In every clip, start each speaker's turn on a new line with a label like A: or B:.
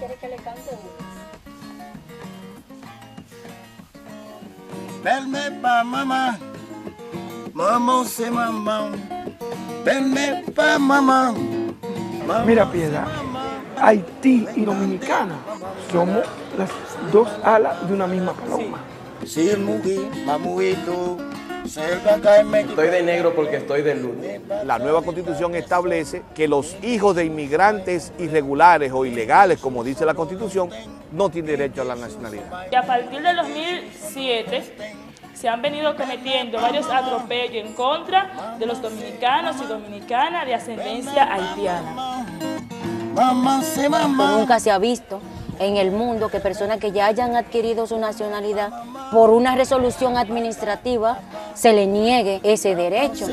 A: quiere que le cante una.
B: Venme pa mamá, mamá se mamá. Venme pa mamá.
C: Mira, Piedad, Haití y Dominicana somos las dos alas de una misma paloma.
B: Si el mugi, mamuito, selva caime.
D: Estoy de negro porque estoy de luto.
E: La nueva Constitución establece que los hijos de inmigrantes irregulares o ilegales, como dice la Constitución, no tienen derecho a la nacionalidad.
F: Y a partir del 2007 se han venido cometiendo varios atropellos en contra de los dominicanos y dominicanas de ascendencia haitiana.
A: Nunca se ha visto en el mundo que personas que ya hayan adquirido su nacionalidad por una resolución administrativa se le niegue ese derecho.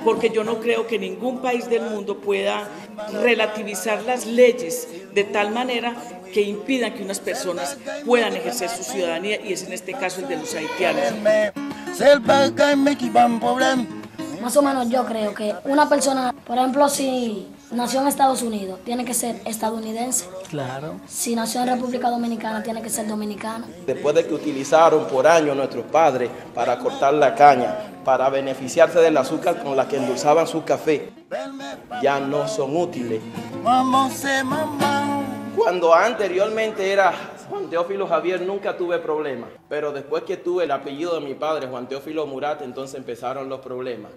G: Porque yo no creo que ningún país del mundo pueda relativizar las leyes de tal manera que impidan que unas personas puedan ejercer su ciudadanía, y es en este caso el de los haitianos.
H: Más o menos yo creo que una persona, por ejemplo, si nació en Estados Unidos, tiene que ser estadounidense.
G: Claro.
H: Si nació en República Dominicana, tiene que ser dominicano.
D: Después de que utilizaron por años nuestros padres para cortar la caña, para beneficiarse del azúcar con la que endulzaban su café, ya no son útiles. Cuando anteriormente era Juan Teófilo Javier, nunca tuve problemas, pero después que tuve el apellido de mi padre, Juan Teófilo Murat, entonces empezaron los problemas.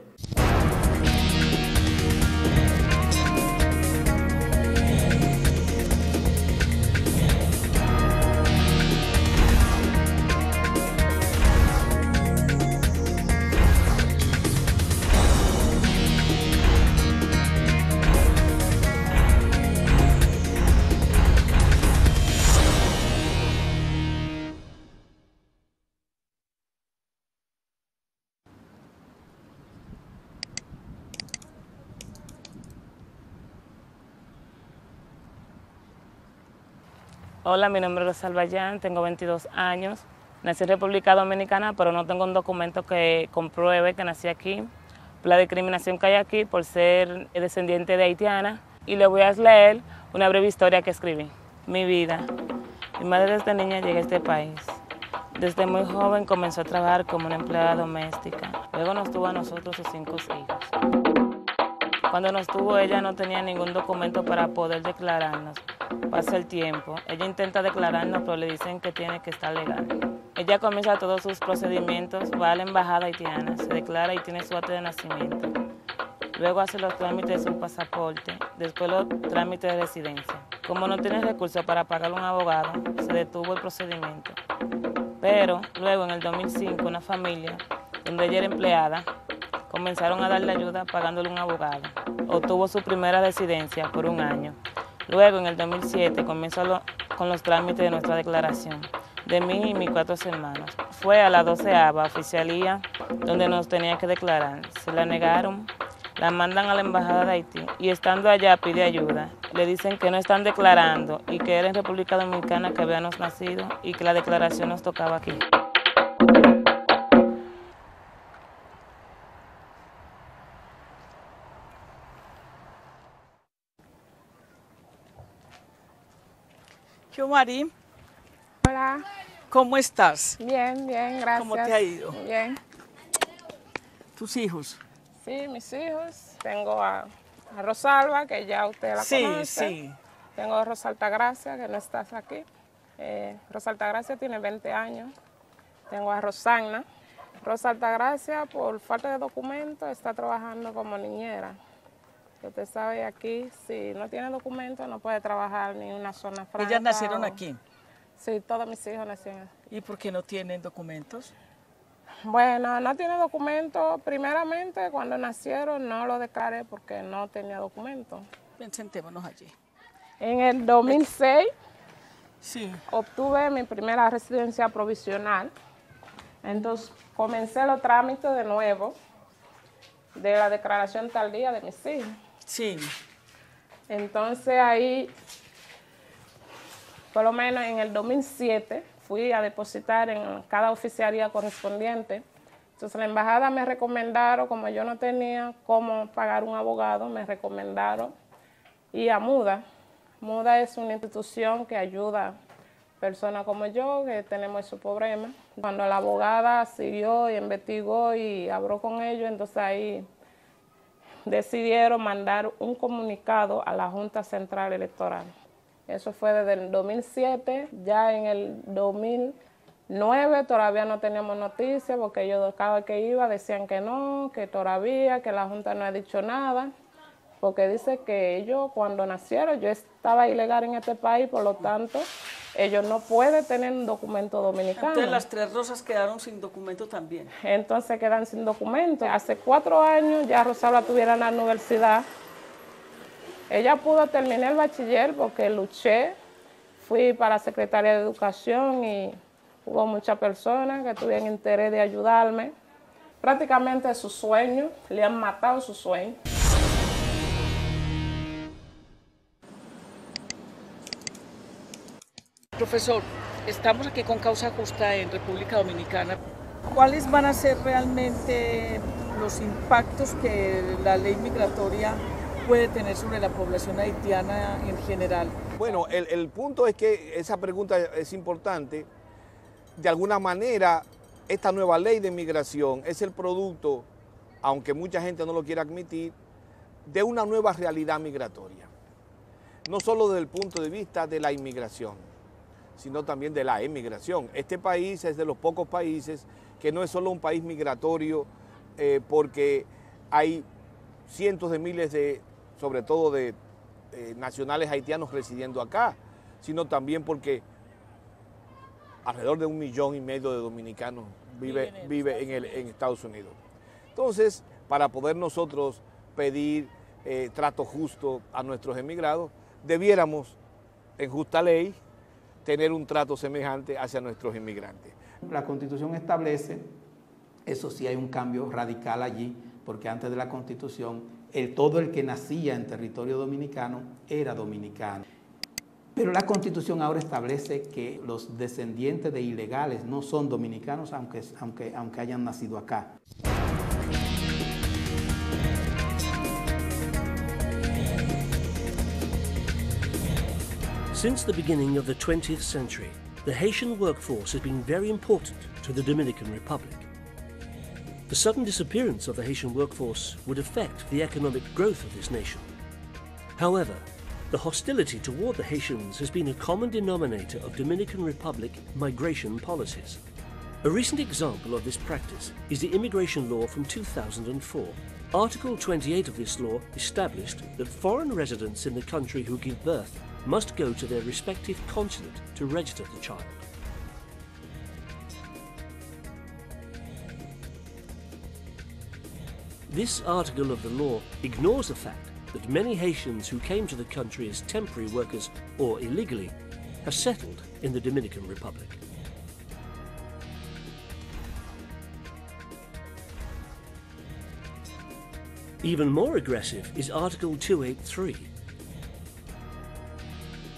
F: Hola, mi nombre es Rosalba Yan, tengo 22 años. Nací en República Dominicana, pero no tengo un documento que compruebe que nací aquí. Por la discriminación que hay aquí por ser descendiente de haitiana. Y le voy a leer una breve historia que escribí. Mi vida. Mi madre desde niña llegué a este país. Desde muy joven comenzó a trabajar como una empleada doméstica. Luego nos tuvo a nosotros sus 5 hijos. Cuando nos tuvo, ella no tenía ningún documento para poder declararnos. Pasa el tiempo, ella intenta declararnos, pero le dicen que tiene que estar legal. Ella comienza todos sus procedimientos, va a la embajada haitiana, se declara y tiene su acta de nacimiento. Luego hace los trámites de su pasaporte, después los trámites de residencia. Como no tiene recursos para pagar un abogado, se detuvo el procedimiento. Pero luego, en el 2005, una familia, donde ella era empleada, comenzaron a darle ayuda pagándole un abogado. Obtuvo su primera residencia por 1 año. Luego, en el 2007, comenzó con los trámites de nuestra declaración, de mí y mis 4 hermanos. Fue a la 12ª oficialía donde nos tenía que declarar. Se la negaron, la mandan a la embajada de Haití y estando allá pide ayuda. Le dicen que no están declarando y que era en República Dominicana que habíamos nacido y que la declaración nos tocaba aquí.
G: Mari,
I: Hola.
G: ¿Cómo estás?
I: Bien, bien, gracias.
G: ¿Cómo te ha ido?
I: Bien.
G: ¿Tus hijos?
I: Sí, mis hijos. Tengo a Rosalba, que ya usted la conoce.
G: Sí.
I: Tengo a Rosaltagracia, que no estás aquí. Rosaltagracia tiene 20 años. Tengo a Rosana. Rosaltagracia, por falta de documentos, está trabajando como niñera. Usted sabe, aquí, si no tiene documentos, no puede trabajar ni en una zona franca.
G: ¿Ellas nacieron aquí?
I: Sí, todos mis hijos nacieron aquí.
G: ¿Y por qué no tienen documentos?
I: Bueno, no tiene documentos. Primeramente, cuando nacieron, no lo declaré porque no tenía documentos.
G: Ven, sentémonos allí.
I: En el 2006,
G: sí,
I: obtuve mi primera residencia provisional. Entonces, comencé los trámites de nuevo de la declaración tardía de mis hijos.
G: Sí.
I: Entonces ahí, por lo menos en el 2007, fui a depositar en cada oficialía correspondiente. Entonces la embajada me recomendaron, como yo no tenía cómo pagar un abogado, me recomendaron y a MUDA. MUDA es una institución que ayuda a personas como yo que tenemos esos problemas. Cuando la abogada siguió y investigó y habló con ellos, entonces ahí decidieron mandar un comunicado a la Junta Central Electoral. Eso fue desde el 2007, ya en el 2009 todavía no teníamos noticias porque ellos cada vez que iba decían que no, que todavía, que la Junta no ha dicho nada, porque dice que ellos cuando nacieron, yo estaba ilegal en este país, por lo tanto, ellos no pueden tener un documento dominicano.
G: Entonces las Tres Rosas quedaron sin documento también.
I: Entonces quedan sin documento. Hace 4 años ya Rosalba estuviera en la universidad. Ella pudo terminar el bachiller porque luché, fui para la Secretaría de Educación y hubo muchas personas que tuvieron interés de ayudarme. Prácticamente su sueño, le han matado su sueño.
G: Profesor, estamos aquí con Causa Justa en República Dominicana. ¿Cuáles van a ser realmente los impactos que la ley migratoria puede tener sobre la población haitiana en general?
E: Bueno, el punto es que esa pregunta es importante. De alguna manera, esta nueva ley de migración es el producto, aunque mucha gente no lo quiera admitir, de una nueva realidad migratoria. No solo desde el punto de vista de la inmigración, sino también de la emigración. Este país es de los pocos países que no es solo un país migratorio porque hay cientos de miles de, sobre todo de nacionales haitianos residiendo acá, sino también porque alrededor de 1,5 millones de dominicanos vive en Estados Unidos. Entonces, para poder nosotros pedir trato justo a nuestros emigrados, debiéramos, en justa ley, tener un trato semejante hacia nuestros inmigrantes.
J: La Constitución establece, eso sí hay un cambio radical allí, porque antes de la Constitución, todo el que nacía en territorio dominicano era dominicano. Pero la Constitución ahora establece que los descendientes de ilegales no son dominicanos, aunque hayan nacido acá.
K: Since the beginning of the 20th century, the Haitian workforce has been very important to the Dominican Republic. The sudden disappearance of the Haitian workforce would affect the economic growth of this nation. However, the hostility toward the Haitians has been a common denominator of Dominican Republic migration policies. A recent example of this practice is the immigration law from 2004. Article 28 of this law established that foreign residents in the country who give birth must go to their respective consulate to register the child. This article of the law ignores the fact that many Haitians who came to the country as temporary workers or illegally have settled in the Dominican Republic. Even more aggressive is Article 283,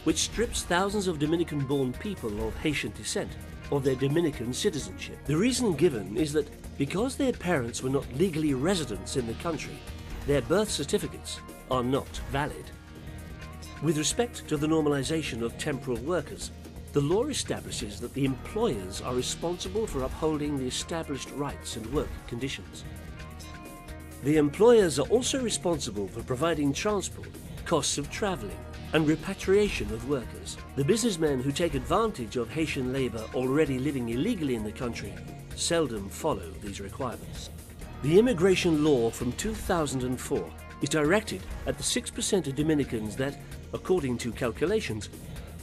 K: which strips thousands of Dominican-born people of Haitian descent of their Dominican citizenship. The reason given is that because their parents were not legally residents in the country, their birth certificates are not valid. With respect to the normalization of temporal workers, the law establishes that the employers are responsible for upholding the established rights and work conditions. The employers are also responsible for providing transport, costs of travelling, and repatriation of workers. The businessmen who take advantage of Haitian labour already living illegally in the country seldom follow these requirements. The immigration law from 2004 is directed at the 6% of Dominicans that, according to calculations,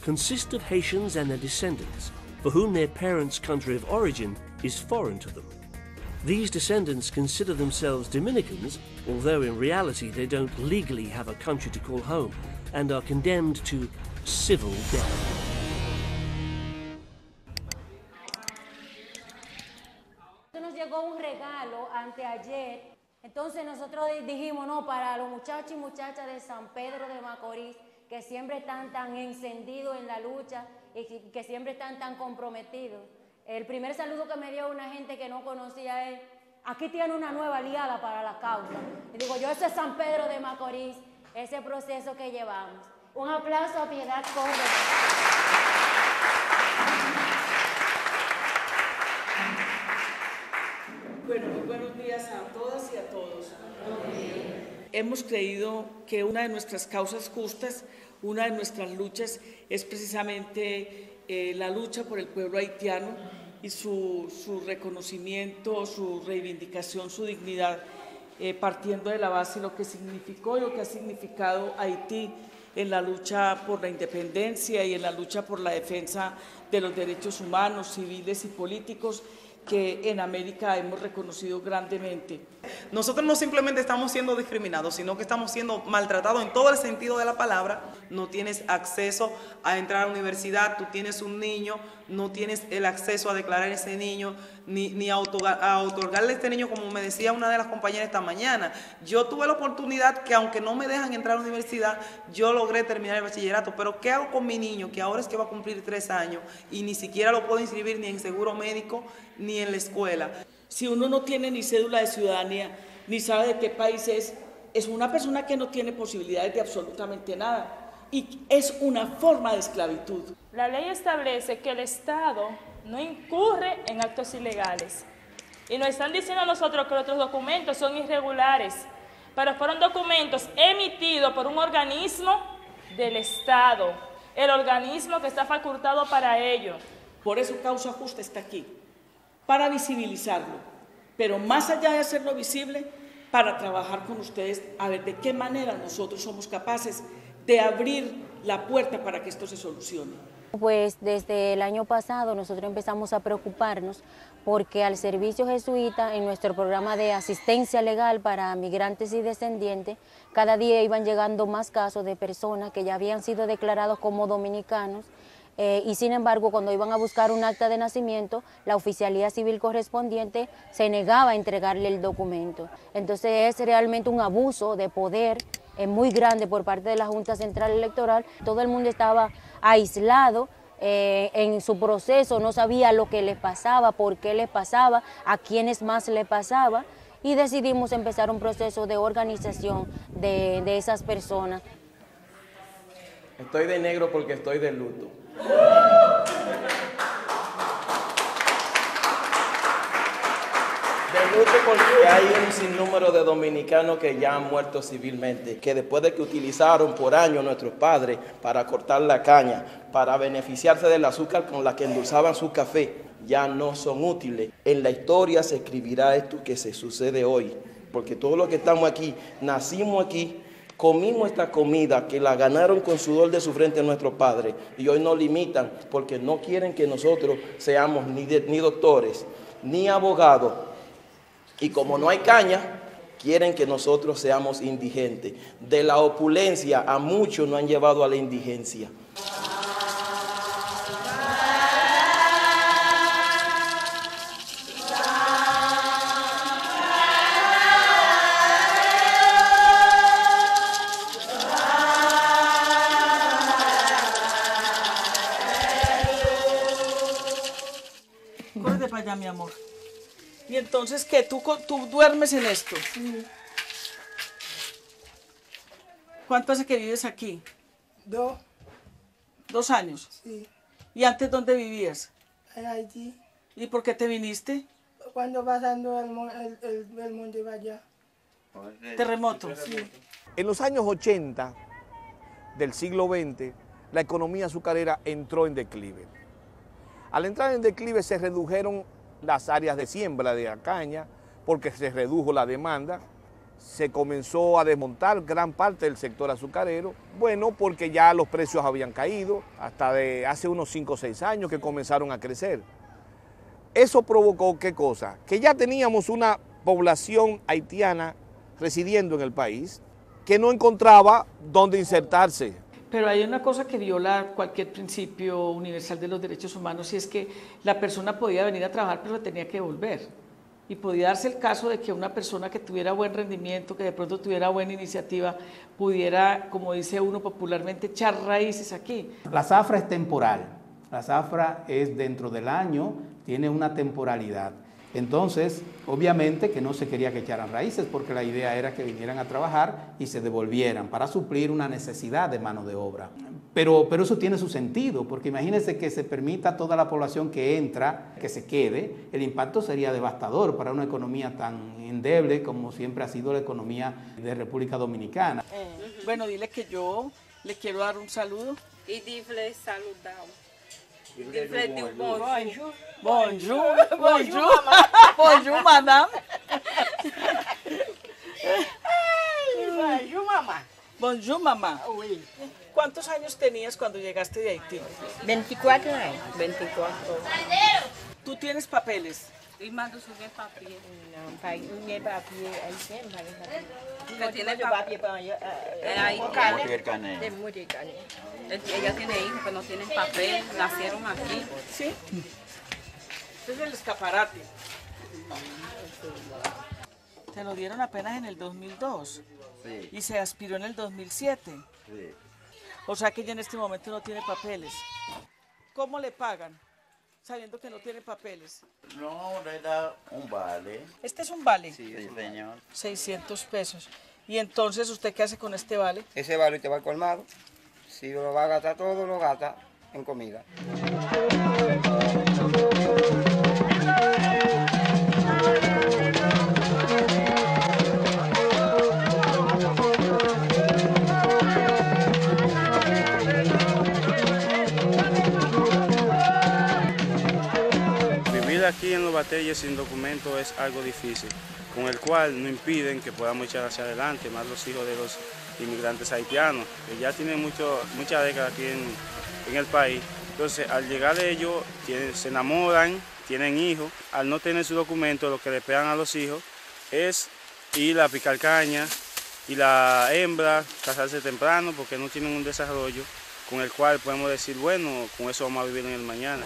K: consist of Haitians and their descendants, for whom their parents' country of origin is foreign to them. These descendants consider themselves Dominicans, although in reality they don't legally have a country to call home, and are condemned to civil death.
A: Nos llegó un regalo anteayer, entonces nosotros dijimos, no, para los muchachos y muchachas de San Pedro de Macorís, que siempre están tan encendidos en la lucha y que siempre están tan comprometidos. El primer saludo que me dio una gente que no conocía es, aquí tiene una nueva aliada para la causa. Y digo, yo ese es San Pedro de Macorís, ese proceso que llevamos. Un aplauso a Piedad Córdoba.
G: Bueno, muy buenos días a todas y a todos. Hemos creído que una de nuestras causas justas, una de nuestras luchas es precisamente la lucha por el pueblo haitiano y su reconocimiento, su reivindicación, su dignidad, partiendo de la base de lo que significó y lo que ha significado Haití en la lucha por la independencia y en la lucha por la defensa de los derechos humanos, civiles y políticos que en América hemos reconocido grandemente.
L: Nosotros no simplemente estamos siendo discriminados, sino que estamos siendo maltratados en todo el sentido de la palabra. No tienes acceso a entrar a la universidad, tú tienes un niño, no tienes el acceso a declarar ese niño, ni a otorgarle a este niño, como me decía una de las compañeras esta mañana. Yo tuve la oportunidad que, aunque no me dejan entrar a la universidad, yo logré terminar el bachillerato, pero ¿qué hago con mi niño, que ahora es que va a cumplir 3 años y ni siquiera lo puedo inscribir ni en seguro médico ni en la escuela?
G: Si uno no tiene ni cédula de ciudadanía, ni sabe de qué país es una persona que no tiene posibilidades de absolutamente nada y es una forma de esclavitud.
M: La ley establece que el Estado no incurre en actos ilegales y nos están diciendo a nosotros que nuestros documentos son irregulares, pero fueron documentos emitidos por un organismo del Estado, el organismo que está facultado para ello.
G: Por eso Causa Justa está aquí, para visibilizarlo, pero más allá de hacerlo visible, para trabajar con ustedes a ver de qué manera nosotros somos capaces de abrir la puerta para que esto se solucione.
A: Pues desde el año pasado nosotros empezamos a preocuparnos porque al servicio jesuita, en nuestro programa de asistencia legal para migrantes y descendientes, cada día iban llegando más casos de personas que ya habían sido declarados como dominicanos, y sin embargo cuando iban a buscar un acta de nacimiento, la oficialía civil correspondiente se negaba a entregarle el documento. Entonces es realmente un abuso de poder muy grande por parte de la Junta Central Electoral. Todo el mundo estaba aislado en su proceso, no sabía lo que les pasaba, por qué les pasaba, a quiénes más les pasaba, y decidimos empezar un proceso de organización de esas personas.
D: Estoy de negro porque estoy de luto. De luto porque hay un sinnúmero de dominicanos que ya han muerto civilmente, que después de que utilizaron por años nuestros padres para cortar la caña, para beneficiarse del azúcar con la que endulzaban su café, ya no son útiles. En la historia se escribirá esto que se sucede hoy, porque todos los que estamos aquí, nacimos aquí, comimos esta comida que la ganaron con sudor de su frente nuestros padres y hoy nos limitan porque no quieren que nosotros seamos ni doctores, ni abogados. Y como no hay caña, quieren que nosotros seamos indigentes. De la opulencia a muchos nos han llevado a la indigencia.
G: Córrete para allá, mi amor. ¿Y entonces qué? ¿Tú duermes en esto?
C: Sí.
G: ¿Cuánto hace que vives aquí?
C: 2.
G: 2 años.
C: Sí.
G: ¿Y antes dónde vivías?
C: En Haití.
G: ¿Y por qué te viniste?
C: Cuando pasando el monte allá.
G: ¿Terremoto?
C: Sí.
E: En los años 80 del siglo XX, la economía azucarera entró en declive. Al entrar en declive se redujeron las áreas de siembra de la caña porque se redujo la demanda, se comenzó a desmontar gran parte del sector azucarero, bueno, porque ya los precios habían caído, hasta de hace unos 5 o 6 años que comenzaron a crecer. Eso provocó, ¿qué cosa? Que ya teníamos una población haitiana residiendo en el país que no encontraba dónde insertarse.
G: Pero hay una cosa que viola cualquier principio universal de los derechos humanos y es que la persona podía venir a trabajar pero tenía que volver. Y podía darse el caso de que una persona que tuviera buen rendimiento, que de pronto tuviera buena iniciativa, pudiera, como dice uno popularmente, echar raíces aquí.
J: La zafra es temporal, la zafra es dentro del año, tiene una temporalidad. Entonces, obviamente que no se quería que echaran raíces porque la idea era que vinieran a trabajar y se devolvieran para suplir una necesidad de mano de obra. Pero eso tiene su sentido, porque imagínense que se permita a toda la población que entra, que se quede, el impacto sería devastador para una economía tan endeble como siempre ha sido la economía de República Dominicana.
G: Bueno, dile que yo le quiero dar un saludo.
N: Y dile saludar.
G: Bonjour. Bonjour. Bonjour. Bonjour, madame.
N: Bonjour, mamá.
G: Bonjour, mamá.
N: Oui.
G: ¿Cuántos años tenías cuando llegaste de Haití?
N: 24 años. 24.
G: ¿Tú tienes papeles?
N: Y mando su papier. No, papier haitien, no tiene papier para allá. De Muricane. Ella tiene hijos que no tienen papel, nacieron aquí.
G: ¿Sí? Este es el escaparate. Te lo dieron apenas en el 2002. Sí. Y se aspiró en el 2007. Sí. O sea que ella en este momento no tiene papeles. ¿Cómo le pagan? Sabiendo que no tiene papeles.
B: No, le da un vale.
G: ¿Este es un vale?
B: Sí, señor.
G: 600 pesos. ¿Y entonces usted qué hace con este vale?
O: Ese vale te va al colmado. Si lo va a gastar todo, lo gasta en comida.
P: Vivir aquí en los batalles sin documento es algo difícil, con el cual no impiden que podamos echar hacia adelante, más los hijos de los inmigrantes haitianos, que ya tienen muchas décadas aquí en el país. Entonces, al llegar ellos, se enamoran, tienen hijos. Al no tener su documento, lo que le pegan a los hijos es ir a picar caña y la hembra casarse temprano porque no tienen un desarrollo con el cual podemos decir, bueno, con eso vamos a vivir en el mañana.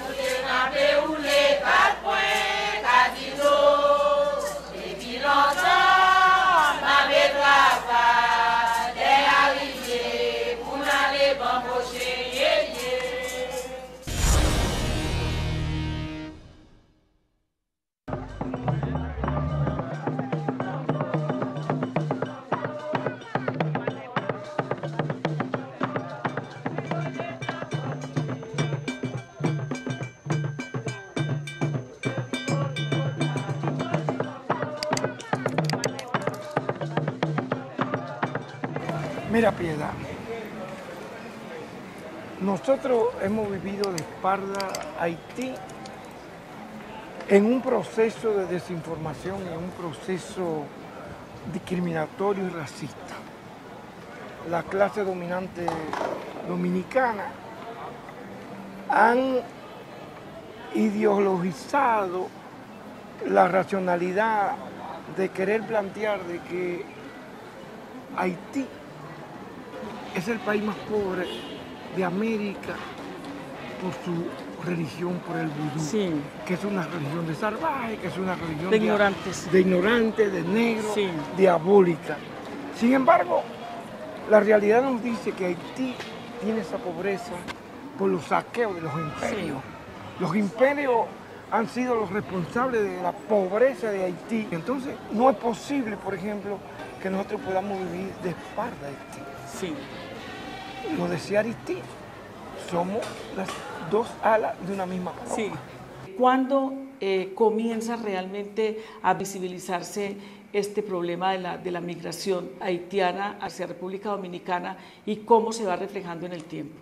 C: Mira, Piedad, nosotros hemos vivido de espalda a Haití en un proceso de desinformación, en un proceso discriminatorio y racista. La clase dominante dominicana han ideologizado la racionalidad de querer plantear de que Haití es el país más pobre de América por su religión, por el vudú, sí, que es una religión de salvaje, que es una religión
G: de ignorantes,
C: de negros,
G: sí,
C: diabólica. Sin embargo, la realidad nos dice que Haití tiene esa pobreza por los saqueos de los imperios. Sí. Los imperios han sido los responsables de la pobreza de Haití. Entonces, no es posible, por ejemplo, que nosotros podamos vivir de espalda a Haití.
G: Sí.
C: Lo decía Haití, somos las dos alas de una misma paloma.
G: Sí. ¿Cuándo comienza realmente a visibilizarse este problema de la migración haitiana hacia República Dominicana y cómo se va reflejando en el tiempo?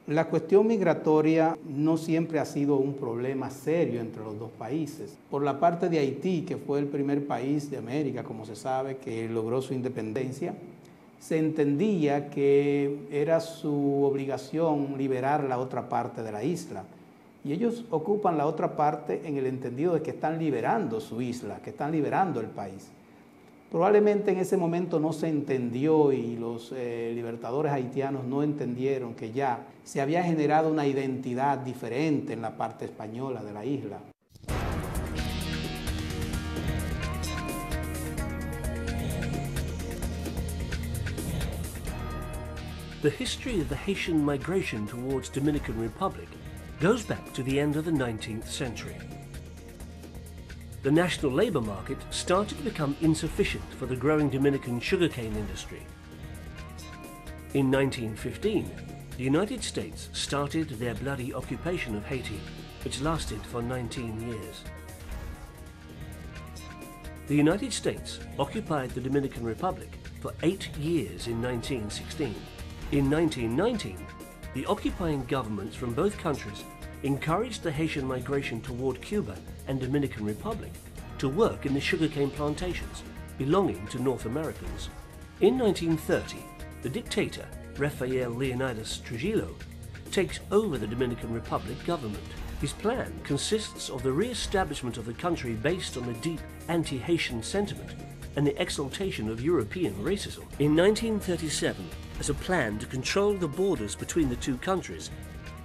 J: La cuestión migratoria no siempre ha sido un problema serio entre los dos países. Por la parte de Haití, que fue el primer país de América, como se sabe, que logró su independencia, se entendía que era su obligación liberar la otra parte de la isla. Y ellos ocupan la otra parte en el entendido de que están liberando su isla, que están liberando el país. Probablemente en ese momento no se entendió y los libertadores haitianos no entendieron que ya se había generado una identidad diferente en la parte española de la isla.
K: The history of the Haitian migration towards Dominican Republic goes back to the end of the 19th century. the national labour market started to become insufficient for the growing Dominican sugarcane industry. In 1915, the United States started their bloody occupation of Haiti, which lasted for 19 years. The United States occupied the Dominican Republic for 8 years in 1916. In 1919, the occupying governments from both countries encouraged the Haitian migration toward Cuba and Dominican Republic to work in the sugarcane plantations belonging to North Americans. In 1930, the dictator, Rafael Leonidas Trujillo, takes over the Dominican Republic government. His plan consists of the re-establishment of the country based on a deep anti-Haitian sentiment and the exaltation of European racism. In 1937, as a plan to control the borders between the two countries,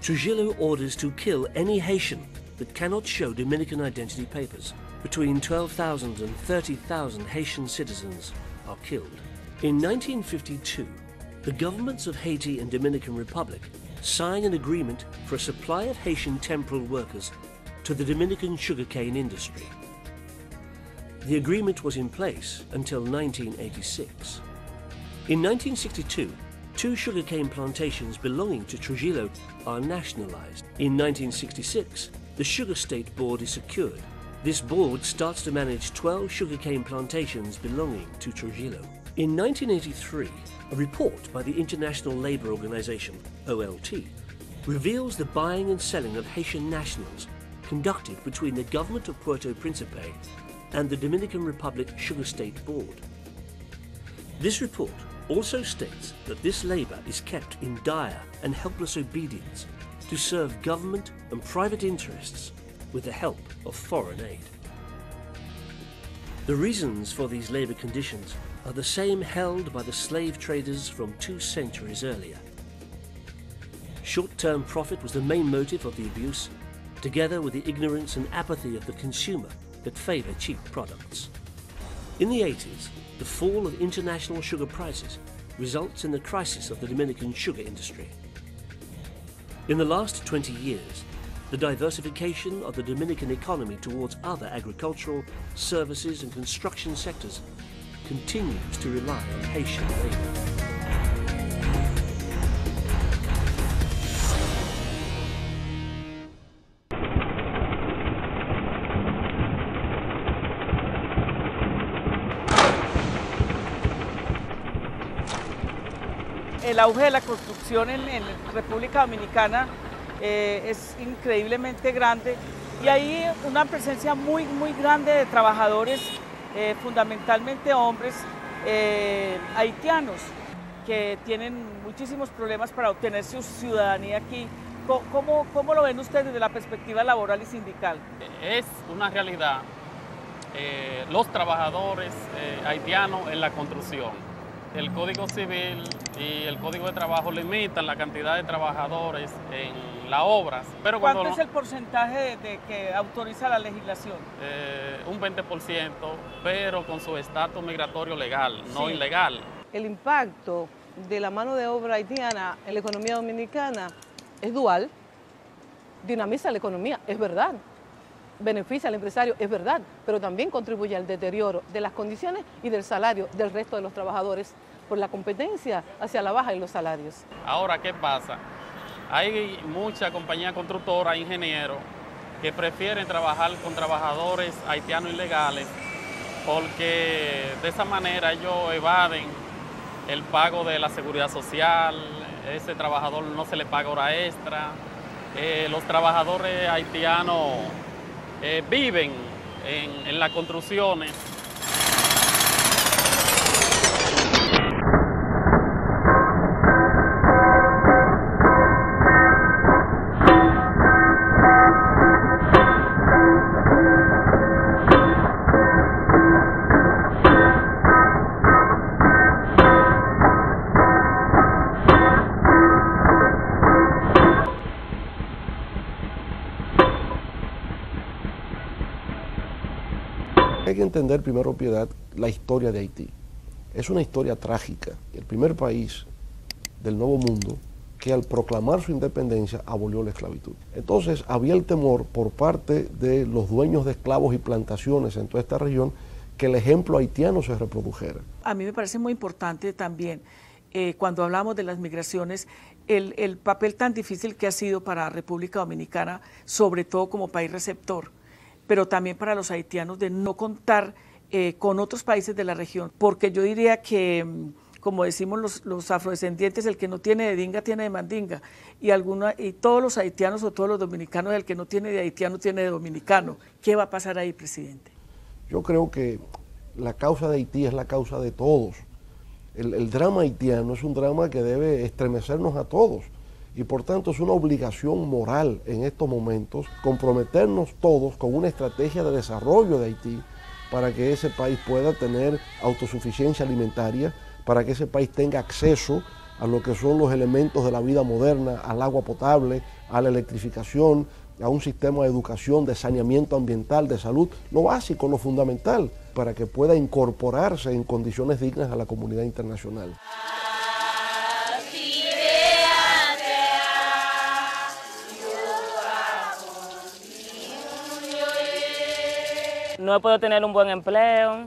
K: Trujillo orders to kill any Haitian that cannot show Dominican identity papers. Between 12,000 and 30,000 Haitian citizens are killed. In 1952, the governments of Haiti and Dominican Republic sign an agreement for a supply of Haitian temporal workers to the Dominican sugarcane industry. The agreement was in place until 1986. In 1962, 2 sugarcane plantations belonging to Trujillo are nationalized. In 1966, the Sugar State Board is secured. This board starts to manage 12 sugarcane plantations belonging to Trujillo. In 1983, a report by the International Labour Organization, OLT, reveals the buying and selling of Haitian nationals conducted between the government of Puerto Príncipe and the Dominican Republic Sugar State Board. This report also states that this labour is kept in dire and helpless obedience to serve government and private interests with the help of foreign aid. The reasons for these labour conditions are the same held by the slave traders from 2 centuries earlier. Short-term profit was the main motive of the abuse, together with the ignorance and apathy of the consumer that favour cheap products. In the 80s, the fall of international sugar prices results in the crisis of the Dominican sugar industry. In the last 20 years, the diversification of the Dominican economy towards other agricultural, services and construction sectors continues to rely on Haitian labour.
Q: El auge de la construcción en República Dominicana es increíblemente grande y hay una presencia muy grande de trabajadores, fundamentalmente hombres haitianos, que tienen muchísimos problemas para obtener su ciudadanía aquí. ¿Cómo lo ven ustedes desde la perspectiva laboral y sindical?
R: Es una realidad los trabajadores haitianos en la construcción. El Código Civil y el Código de Trabajo limitan la cantidad de trabajadores en las obras. Pero
Q: ¿cuánto es el porcentaje de que autoriza la legislación?
R: Un 20%, pero con su estatus migratorio legal, no ilegal.
S: El impacto de la mano de obra haitiana en la economía dominicana es dual. Dinamiza la economía, es verdad. Beneficia al empresario, es verdad, pero también contribuye al deterioro de las condiciones y del salario del resto de los trabajadores por la competencia hacia la baja en los salarios.
R: Ahora, ¿qué pasa? Hay mucha compañía constructora, ingenieros, que prefieren trabajar con trabajadores haitianos ilegales porque de esa manera ellos evaden el pago de la seguridad social, ese trabajador no se le paga hora extra, los trabajadores haitianos viven en las construcciones.
T: Hay que entender primero, Piedad, la historia de Haití. Es una historia trágica. El primer país del Nuevo Mundo que al proclamar su independencia abolió la esclavitud. Entonces había el temor por parte de los dueños de esclavos y plantaciones en toda esta región que el ejemplo haitiano se reprodujera.
Q: A mí me parece muy importante también, cuando hablamos de las migraciones, el papel tan difícil que ha sido para República Dominicana, sobre todo como país receptor, pero también para los haitianos de no contar con otros países de la región, porque yo diría que, como decimos los afrodescendientes, el que no tiene de dinga tiene de mandinga, y todos los haitianos o todos los dominicanos, el que no tiene de haitiano tiene de dominicano. ¿Qué va a pasar ahí, presidente?
T: Yo creo que la causa de Haití es la causa de todos. El drama haitiano es un drama que debe estremecernos a todos y por tanto es una obligación moral en estos momentos comprometernos todos con una estrategia de desarrollo de Haití para que ese país pueda tener autosuficiencia alimentaria, para que ese país tenga acceso a lo que son los elementos de la vida moderna, al agua potable, a la electrificación, a un sistema de educación, de saneamiento ambiental, de salud, lo básico, lo fundamental, para que pueda incorporarse en condiciones dignas a la comunidad internacional.
F: No he podido tener un buen empleo,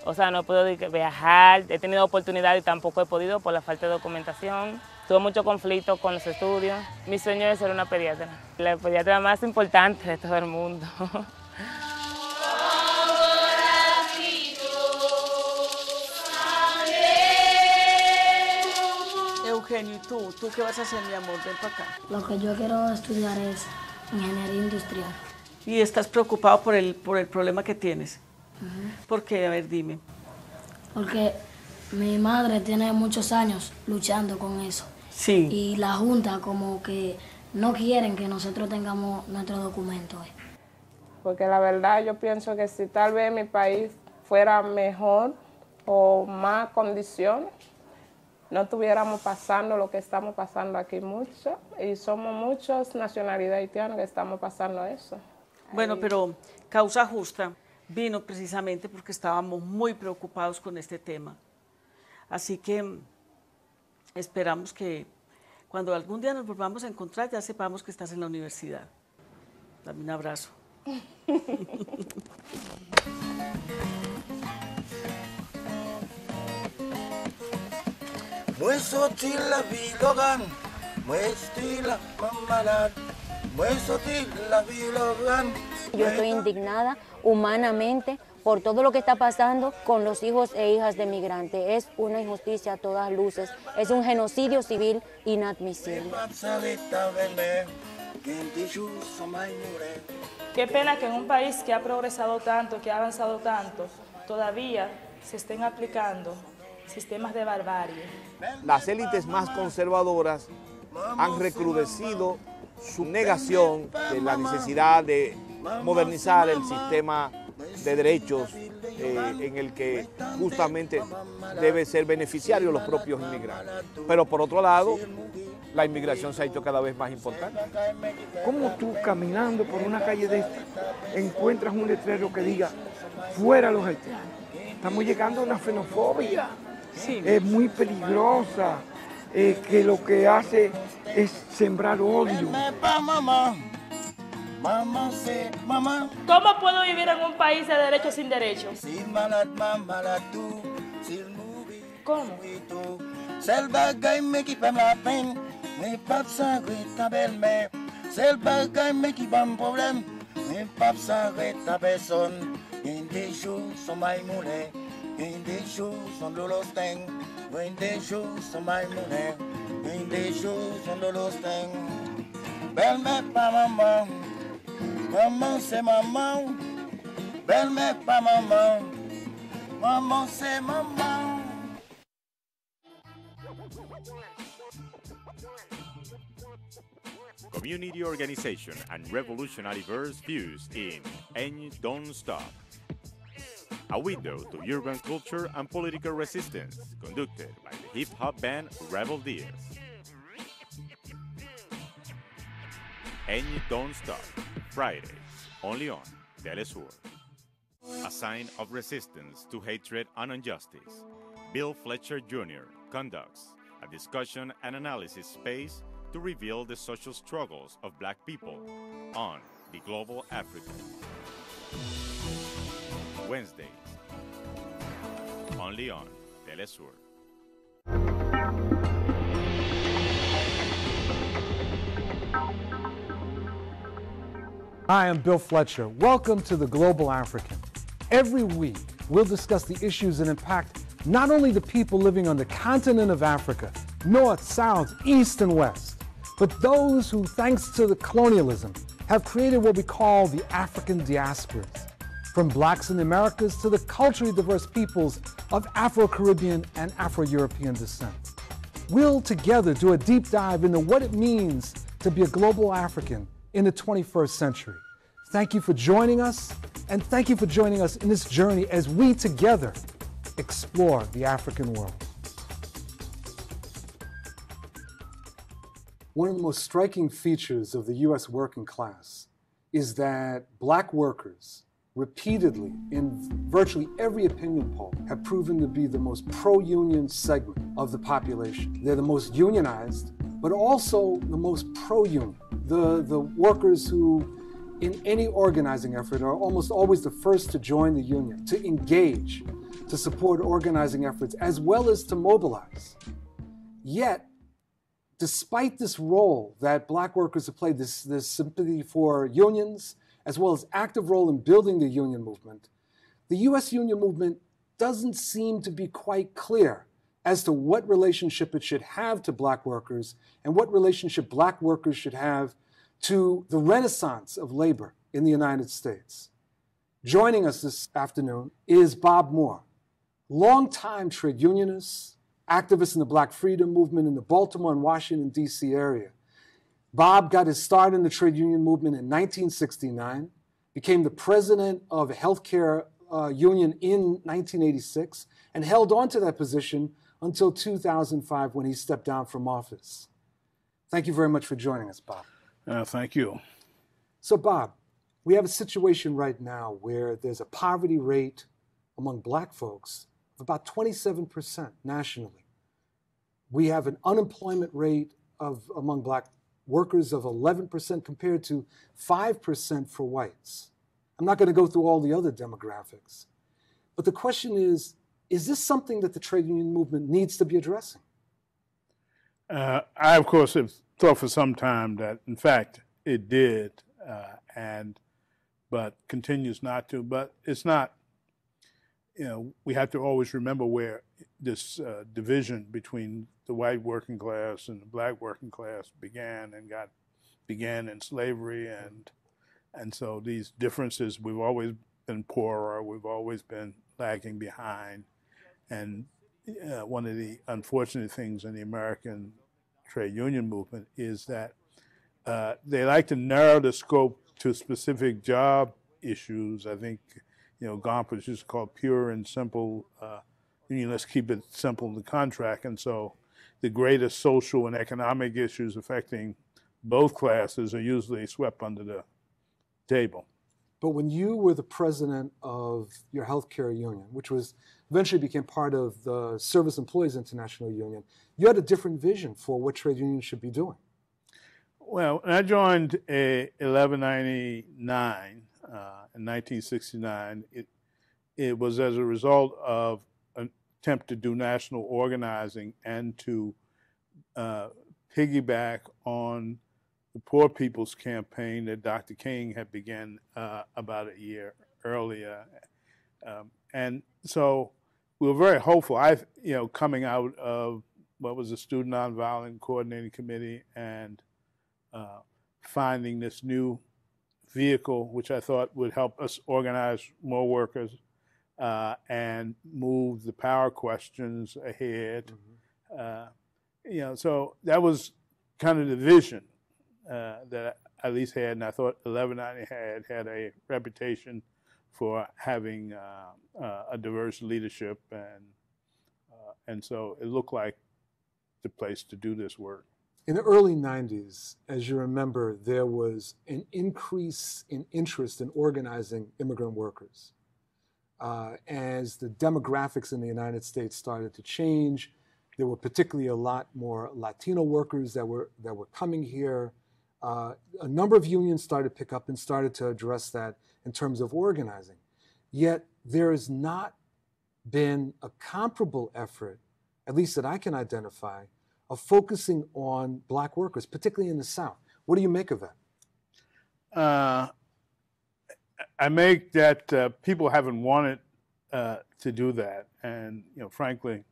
F: o sea, no he podido viajar, he tenido oportunidad y tampoco he podido por la falta de documentación. Tuve mucho conflicto con los estudios. Mi sueño es ser una pediatra, la pediatra más importante de todo el mundo.
Q: Eugenio, ¿y tú? ¿Tú qué vas a hacer, mi amor? Ven para acá.
H: Lo que yo quiero estudiar es ingeniería industrial.
Q: ¿Y estás preocupado por el problema que tienes? ¿Por qué? A ver, dime.
H: Porque mi madre tiene muchos años luchando con eso.
Q: Sí.
H: Y la Junta como que no quieren que nosotros tengamos nuestros documentos.
I: Porque la verdad yo pienso que si tal vez mi país fuera mejor o más condiciones, no estuviéramos pasando lo que estamos pasando aquí mucho. Y somos muchos nacionalidades haitianas que estamos pasando eso.
Q: Bueno, pero Causa Justa vino precisamente porque estábamos muy preocupados con este tema. Así que esperamos que cuando algún día nos volvamos a encontrar ya sepamos que estás en la universidad. Dame un abrazo.
A: Yo estoy indignada humanamente por todo lo que está pasando con los hijos e hijas de migrantes. Es una injusticia a todas luces, es un genocidio civil inadmisible.
M: Qué pena que en un país que ha progresado tanto, que ha avanzado tanto, todavía se estén aplicando sistemas de barbarie.
E: Las élites más conservadoras han recrudecido su negación de la necesidad de modernizar el sistema de derechos en el que justamente debe ser beneficiario los propios inmigrantes. Pero por otro lado, la inmigración se ha hecho cada vez más importante.
C: ¿Cómo tú caminando por una calle de esta encuentras un letrero que diga fuera los haitianos? Estamos llegando a una xenofobia, es muy peligrosa, que lo que hace es sembrar odio.
M: ¿Cómo puedo vivir en un país de derechos sin derechos? ¿Cómo?
B: Maman c'est maman, belle-mère pas maman, maman c'est maman.
U: Community organization and revolutionary verse fused in And Don't Stop. A window to urban culture and political resistance, conducted by the hip-hop band Rebel Diaz. And Don't Stop, Friday, only on teleSUR. A sign of resistance to hatred and injustice, Bill Fletcher Jr. conducts a discussion and analysis space to reveal the social struggles of Black people on The Global Africa. Wednesdays, only on teleSUR.
L: Hi, I'm Bill Fletcher. Welcome to The Global African. Every week, we'll discuss the issues that impact not only the people living on the continent of Africa, north, south, east, and west, but those who, thanks to the colonialism, have created what we call the African diasporas. From blacks in the Americas to the culturally diverse peoples of Afro-Caribbean and Afro-European descent. We'll together do a deep dive into what it means to be a global African in the 21st century. Thank you for joining us, and thank you for joining us in this journey as we together explore the African world. One of the most striking features of the U.S. working class is that Black workers repeatedly, in virtually every opinion poll, have proven to be the most pro-union segment of the population. They're the most unionized, but also the most pro-union. The workers who, in any organizing effort, are almost always the first to join the union, to engage, to support organizing efforts, as well as to mobilize. Yet, despite this role that Black workers have played, this sympathy for unions, as well as active role in building the union movement, the U.S. union movement doesn't seem to be quite clear as to what relationship it should have to Black workers and what relationship Black workers should have to the renaissance of labor in the United States. Joining us this afternoon is Bob Moore, longtime trade unionist, activist in the Black freedom movement in the Baltimore and Washington, D.C. area. Bob got his start in the trade union movement in 1969, became the president of a healthcare union in 1986, and held on to that position until 2005 when he stepped down from office. Thank you very much for joining us, Bob.
V: Thank you.
L: So, Bob, we have a situation right now where there's a poverty rate among Black folks of about 27% nationally. We have an unemployment rate among Black workers of 11% compared to 5% for whites. I'm not going to go through all the other demographics. But the question is this something that the trade union movement needs to be addressing?
V: I, of course, have thought for some time that, in fact, it did, but continues not to. But it's not, we have to always remember where this division between the white working class and the Black working class began in slavery, and so these differences, we've always been poorer, we've always been lagging behind, and one of the unfortunate things in the American trade union movement is that they like to narrow the scope to specific job issues. I think, Gompers used to call it pure and simple, let's keep it simple in the contract. And so the greatest social and economic issues affecting both classes are usually swept under the table.
L: But when you were the president of your healthcare union, which was eventually became part of the Service Employees International Union, you had a different vision for what trade unions should be doing.
V: Well, when I joined 1199 in 1969, it was as a result of an attempt to do national organizing and to piggyback on the Poor People's Campaign that Dr. King had begun about a year earlier. And so we were very hopeful. Coming out of what was the Student Nonviolent Coordinating Committee and finding this new vehicle, which I thought would help us organize more workers and move the power questions ahead. So that was kind of the vision that I at least had, and I thought 1190 had a reputation for having a diverse leadership, and so it looked like the place to do this work.
L: In the early 90s, as you remember, there was an increase in interest in organizing immigrant workers. As the demographics in the United States started to change, There were particularly a lot more Latino workers that were coming here. A number of unions started to pick up and started to address that in terms of organizing. Yet there has not been a comparable effort, at least that I can identify, of focusing on Black workers, particularly in the South. What do you make of that?
V: I make that people haven't wanted to do that, and frankly,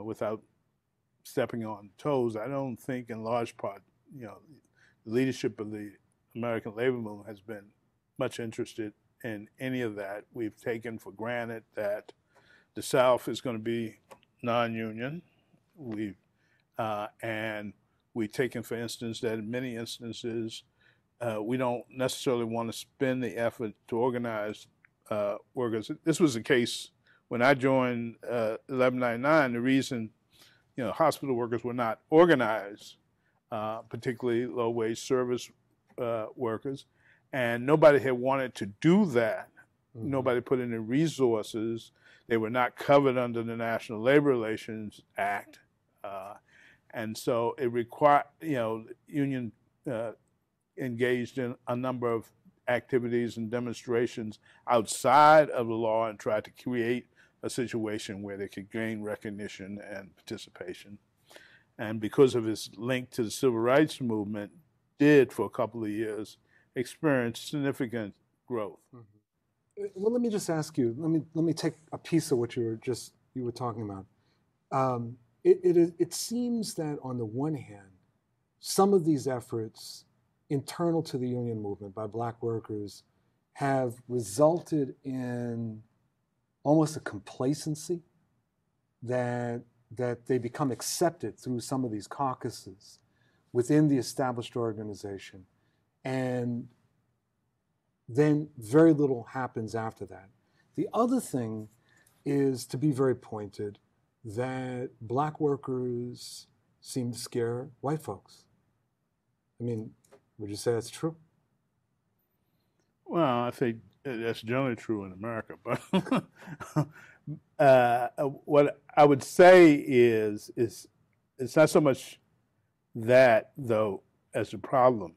V: without stepping on toes, I don't think, in large part, the leadership of the American labor movement has been much interested in any of that. We've taken for granted that the South is going to be non-union. And we've taken, for instance, that in many instances, we don't necessarily want to spend the effort to organize workers. This was the case when I joined 1199. The reason, hospital workers were not organized, particularly low-wage service workers, and nobody had wanted to do that. Mm-hmm. Nobody put in the resources. They were not covered under the National Labor Relations Act. And so it required, union engaged in a number of activities and demonstrations outside of the law and tried to create a situation where they could gain recognition and participation. And because of its link to the civil rights movement, did for a couple of years experience significant growth.
L: Mm-hmm. Well, let me just ask you. Let me take a piece of what you were talking about. It seems that on the one hand, some of these efforts internal to the union movement by Black workers have resulted in almost a complacency that they become accepted through some of these caucuses within the established organization. And then very little happens after that. The other thing is, to be very pointed, that Black workers seem to scare white folks. I mean, would you say that's true?
V: Well, I think that's generally true in America, but what I would say is it's not so much that, though, as a problem,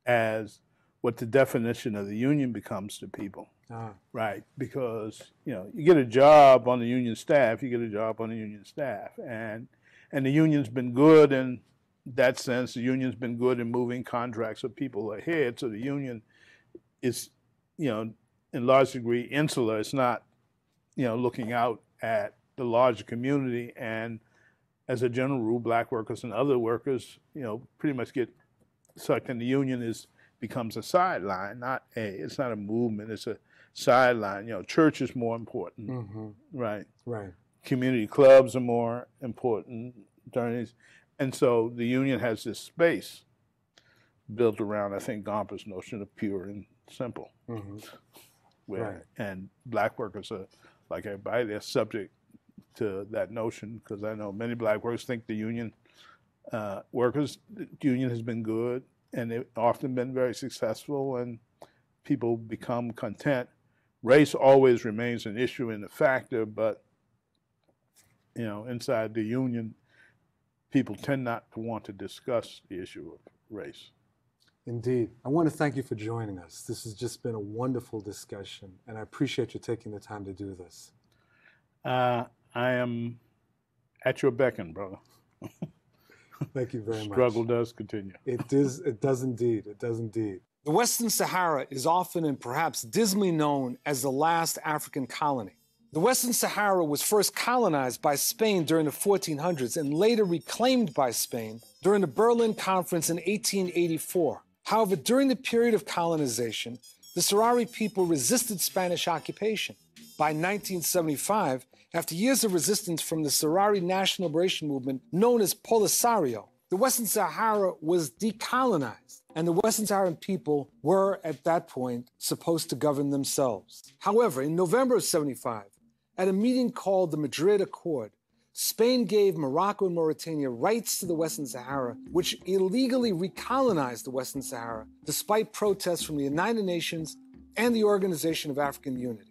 V: as what the definition of the union becomes to people. Right, because you get a job on the union staff, and the union's been good in that sense. The union's been good in moving contracts of people ahead. So the union is, in large degree insular. It's not, looking out at the larger community. And as a general rule, Black workers and other workers, pretty much get sucked in. The union becomes a sideline, it's not a movement, it's a sideline. Church is more important, mm-hmm. Right. Community clubs are more important during these, and so the union has this space built around, I think, Gomper's notion of pure and simple. Mm-hmm. And Black workers are, like everybody, they're subject to that notion, because I know many Black workers think the union the union has been good, and they've often been very successful, and people become content. Race always remains an issue and a factor, but inside the union, people tend not to want to discuss the issue of race.
L: Indeed. I want to thank you for joining us. This has just been a wonderful discussion, and I appreciate you taking the time to do this.
V: I am at your beck and, brother.
L: Thank you very much.
V: Struggle does continue.
L: It does indeed. It does indeed. The Western Sahara is often and perhaps dismally known as the last African colony. The Western Sahara was first colonized by Spain during the 1400s and later reclaimed by Spain during the Berlin Conference in 1884. However, during the period of colonization, the Sahrawi people resisted Spanish occupation. By 1975, after years of resistance from the Sahrawi National Liberation Movement known as Polisario, the Western Sahara was decolonized, and the Western Saharan people were, at that point, supposed to govern themselves. However, in November of 75, at a meeting called the Madrid Accord, Spain gave Morocco and Mauritania rights to the Western Sahara, which illegally recolonized the Western Sahara, despite protests from the United Nations and the Organization of African Unity.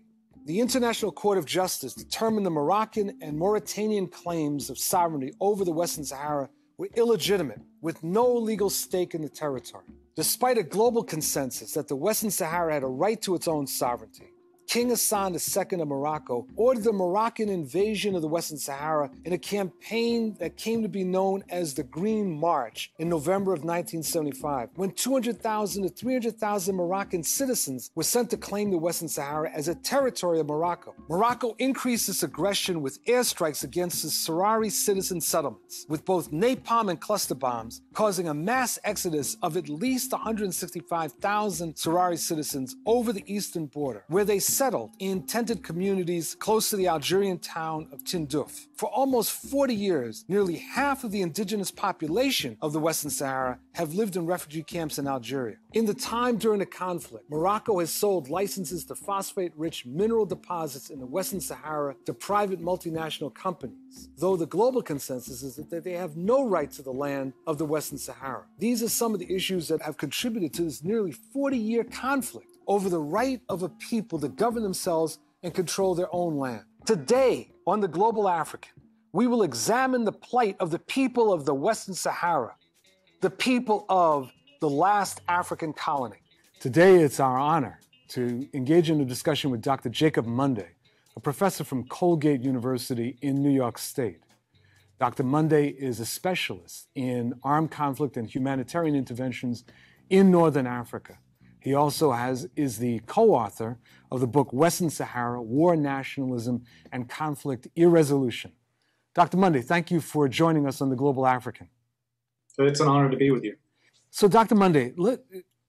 L: the International Court of Justice determined the Moroccan and Mauritanian claims of sovereignty over the Western Sahara were illegitimate, with no legal stake in the territory. Despite a global consensus that the Western Sahara had a right to its own sovereignty, King Hassan II of Morocco ordered the Moroccan invasion of the Western Sahara in a campaign that came to be known as the Green March in November of 1975, when 200,000 to 300,000 Moroccan citizens were sent to claim the Western Sahara as a territory of Morocco. Morocco increased its aggression with airstrikes against the Sahrawi citizen settlements, with both napalm and cluster bombs, causing a mass exodus of at least 165,000 Sahrawi citizens over the eastern border, where they settled in tented communities close to the Algerian town of Tindouf. For almost 40 years, nearly half of the indigenous population of the Western Sahara have lived in refugee camps in Algeria. In the time during the conflict, Morocco has sold licenses to phosphate-rich mineral deposits in the Western Sahara to private multinational companies, though the global consensus is that they have no right to the land of the Western Sahara. These are some of the issues that have contributed to this nearly 40-year conflict over the right of a people to govern themselves and control their own land. Today, on The Global African, we will examine the plight of the people of the Western Sahara, the people of the last African colony. Today, it's our honor to engage in a discussion with Dr. Jacob Monday, a professor from Colgate University in New York State. Dr. Monday is a specialist in armed conflict and humanitarian interventions in Northern Africa. He also is the co-author of the book Western Sahara, War, Nationalism, and Conflict Irresolution. Dr. Monday, thank you for joining us on The Global African.
D: It's an honor to be with you.
L: So, Dr. Monday, let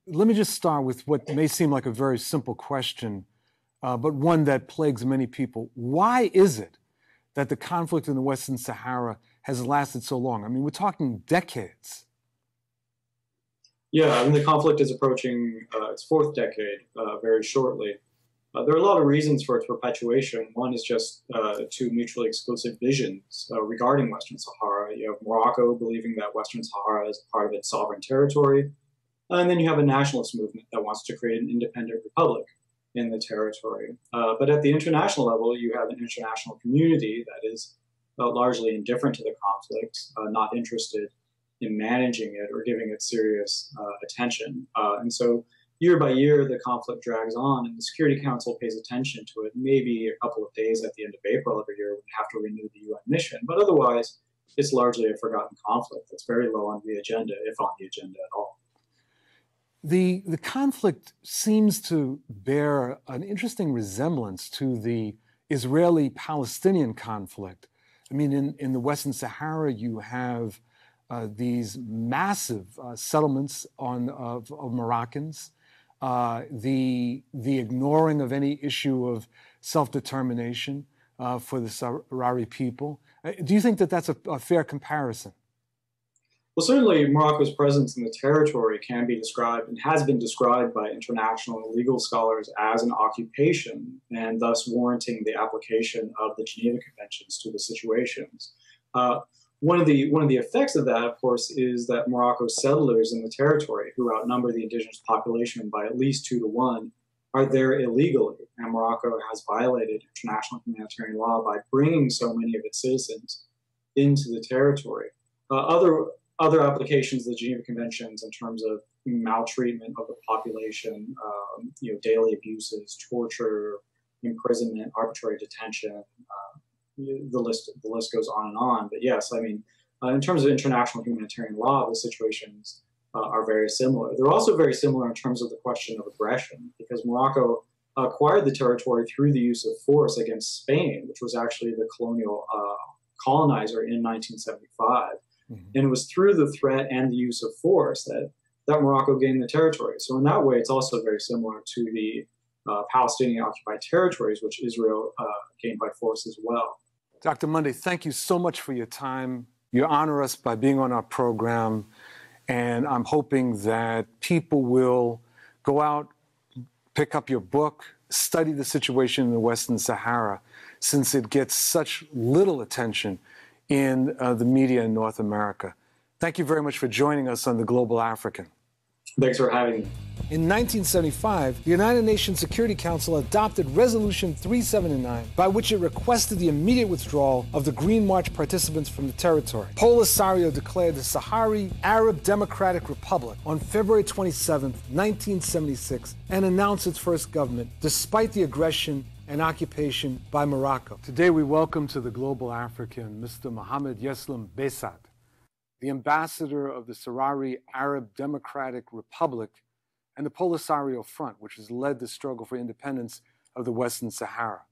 L: me just start with what may seem like a very simple question, but one that plagues many people. Why is it that the conflict in the Western Sahara has lasted so long? I mean, we're talking decades.
D: Yeah, I mean, the conflict is approaching its fourth decade very shortly. There are a lot of reasons for its perpetuation. One is just two mutually exclusive visions regarding Western Sahara. You have Morocco believing that Western Sahara is part of its sovereign territory, and then you have a nationalist movement that wants to create an independent republic in the territory. But at the international level, you have an international community that is largely indifferent to the conflict, not interested in managing it or giving it serious attention. And so year by year, the conflict drags on and the Security Council pays attention to it, maybe a couple of days at the end of April every year when we have to renew the UN mission. But otherwise, it's largely a forgotten conflict that's very low on the agenda, if on the agenda at all.
L: The conflict seems to bear an interesting resemblance to the Israeli-Palestinian conflict. I mean, in the Western Sahara, you have these massive settlements of Moroccans, the ignoring of any issue of self-determination for the Sahrawi people. Do you think that that's a fair comparison?
D: Well, certainly Morocco's presence in the territory can be described and has been described by international legal scholars as an occupation, and thus warranting the application of the Geneva Conventions to the situations. One of the effects of that, of course, is that Morocco's settlers in the territory, who outnumber the indigenous population by at least 2 to 1, are there illegally. And Morocco has violated international humanitarian law by bringing so many of its citizens into the territory. Other applications of the Geneva Conventions in terms of maltreatment of the population, daily abuses, torture, imprisonment, arbitrary detention, the list goes on and on. But yes, I mean, in terms of international humanitarian law, the situations are very similar. They're also very similar in terms of the question of aggression, because Morocco acquired the territory through the use of force against Spain, which was actually the colonial colonizer in 1975. Mm-hmm. And it was through the threat and the use of force that Morocco gained the territory. So in that way, it's also very similar to the Palestinian occupied territories, which Israel gained by force as well.
L: Dr. Monday, thank you so much for your time. You honor us by being on our program, and I'm hoping that people will go out, pick up your book, study the situation in the Western Sahara, since it gets such little attention in the media in North America. Thank you very much for joining us on The Global African.
D: Thanks for having me.
L: In 1975, the United Nations Security Council adopted Resolution 379, by which it requested the immediate withdrawal of the Green March participants from the territory. Polisario declared the Sahrawi Arab Democratic Republic on February 27, 1976, and announced its first government, despite the aggression and occupation by Morocco. Today we welcome to the Global African Mr. Mohamed Yeslam Besat, the ambassador of the Sahrawi Arab Democratic Republic and the Polisario Front, which has led the struggle for independence of the Western Sahara.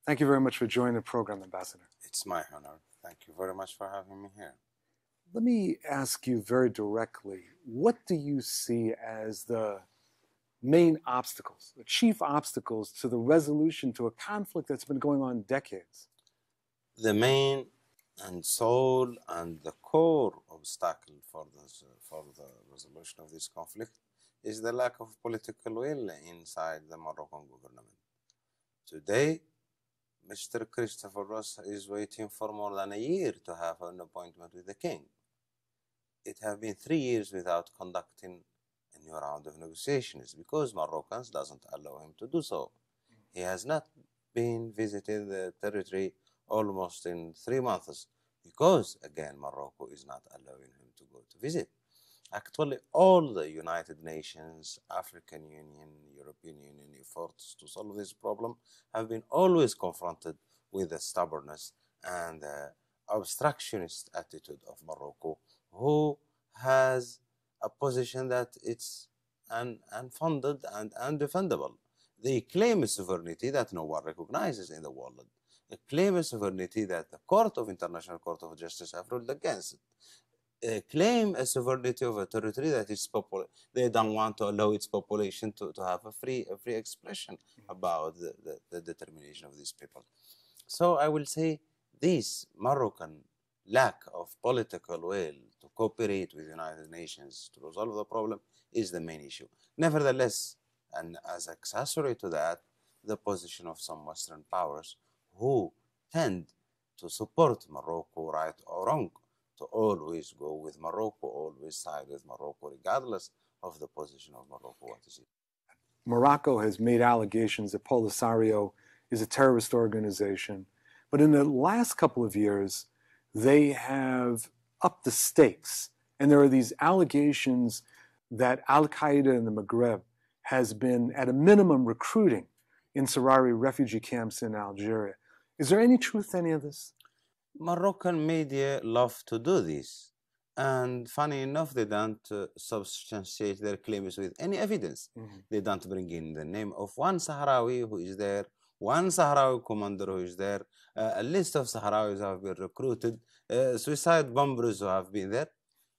L: Thank you very much for joining the program, Ambassador.
N: It's my honor. Thank you very much for having me here.
L: Let me ask you very directly, what do you see as the main obstacles, the chief obstacles to the resolution to a conflict that's been going on decades?
N: The main and soul and the core obstacle for the resolution of this conflict is the lack of political will inside the Moroccan government. Today, Mr. Christopher Ross is waiting for more than a year to have an appointment with the king. It has been 3 years without conducting a new round of negotiations because Moroccans doesn't allow him to do so. He has not been visiting the territory almost in 3 months because, again, Morocco is not allowing him to go to visit. Actually, all the United Nations, African Union, European Union efforts to solve this problem have been always confronted with the stubbornness and the obstructionist attitude of Morocco, who has a position that it's unfounded and undefendable. They claim a sovereignty that no one recognizes in the world. They claim a sovereignty that the International Court of Justice have ruled against it. Claim a sovereignty of a territory that is they don't want to allow its population to have a free expression about the determination of these people. So I will say this Moroccan lack of political will to cooperate with the United Nations to resolve the problem is the main issue. Nevertheless, and as accessory to that, the position of some Western powers who tend to support Morocco, right or wrong, to always go with Morocco, always side with Morocco, regardless of the position of Morocco. What is it?
L: Morocco has made allegations that Polisario is a terrorist organization, but in the last couple of years, they have upped the stakes. And there are these allegations that Al-Qaeda in the Maghreb has been, at a minimum, recruiting in Sahrawi refugee camps in Algeria. Is there any truth to any of this?
N: Moroccan media love to do this. And funny enough, they don't substantiate their claims with any evidence. They don't bring in the name of one Sahrawi who is there, one Sahrawi commander who is there, a list of Sahrawis who have been recruited, suicide bombers who have been there.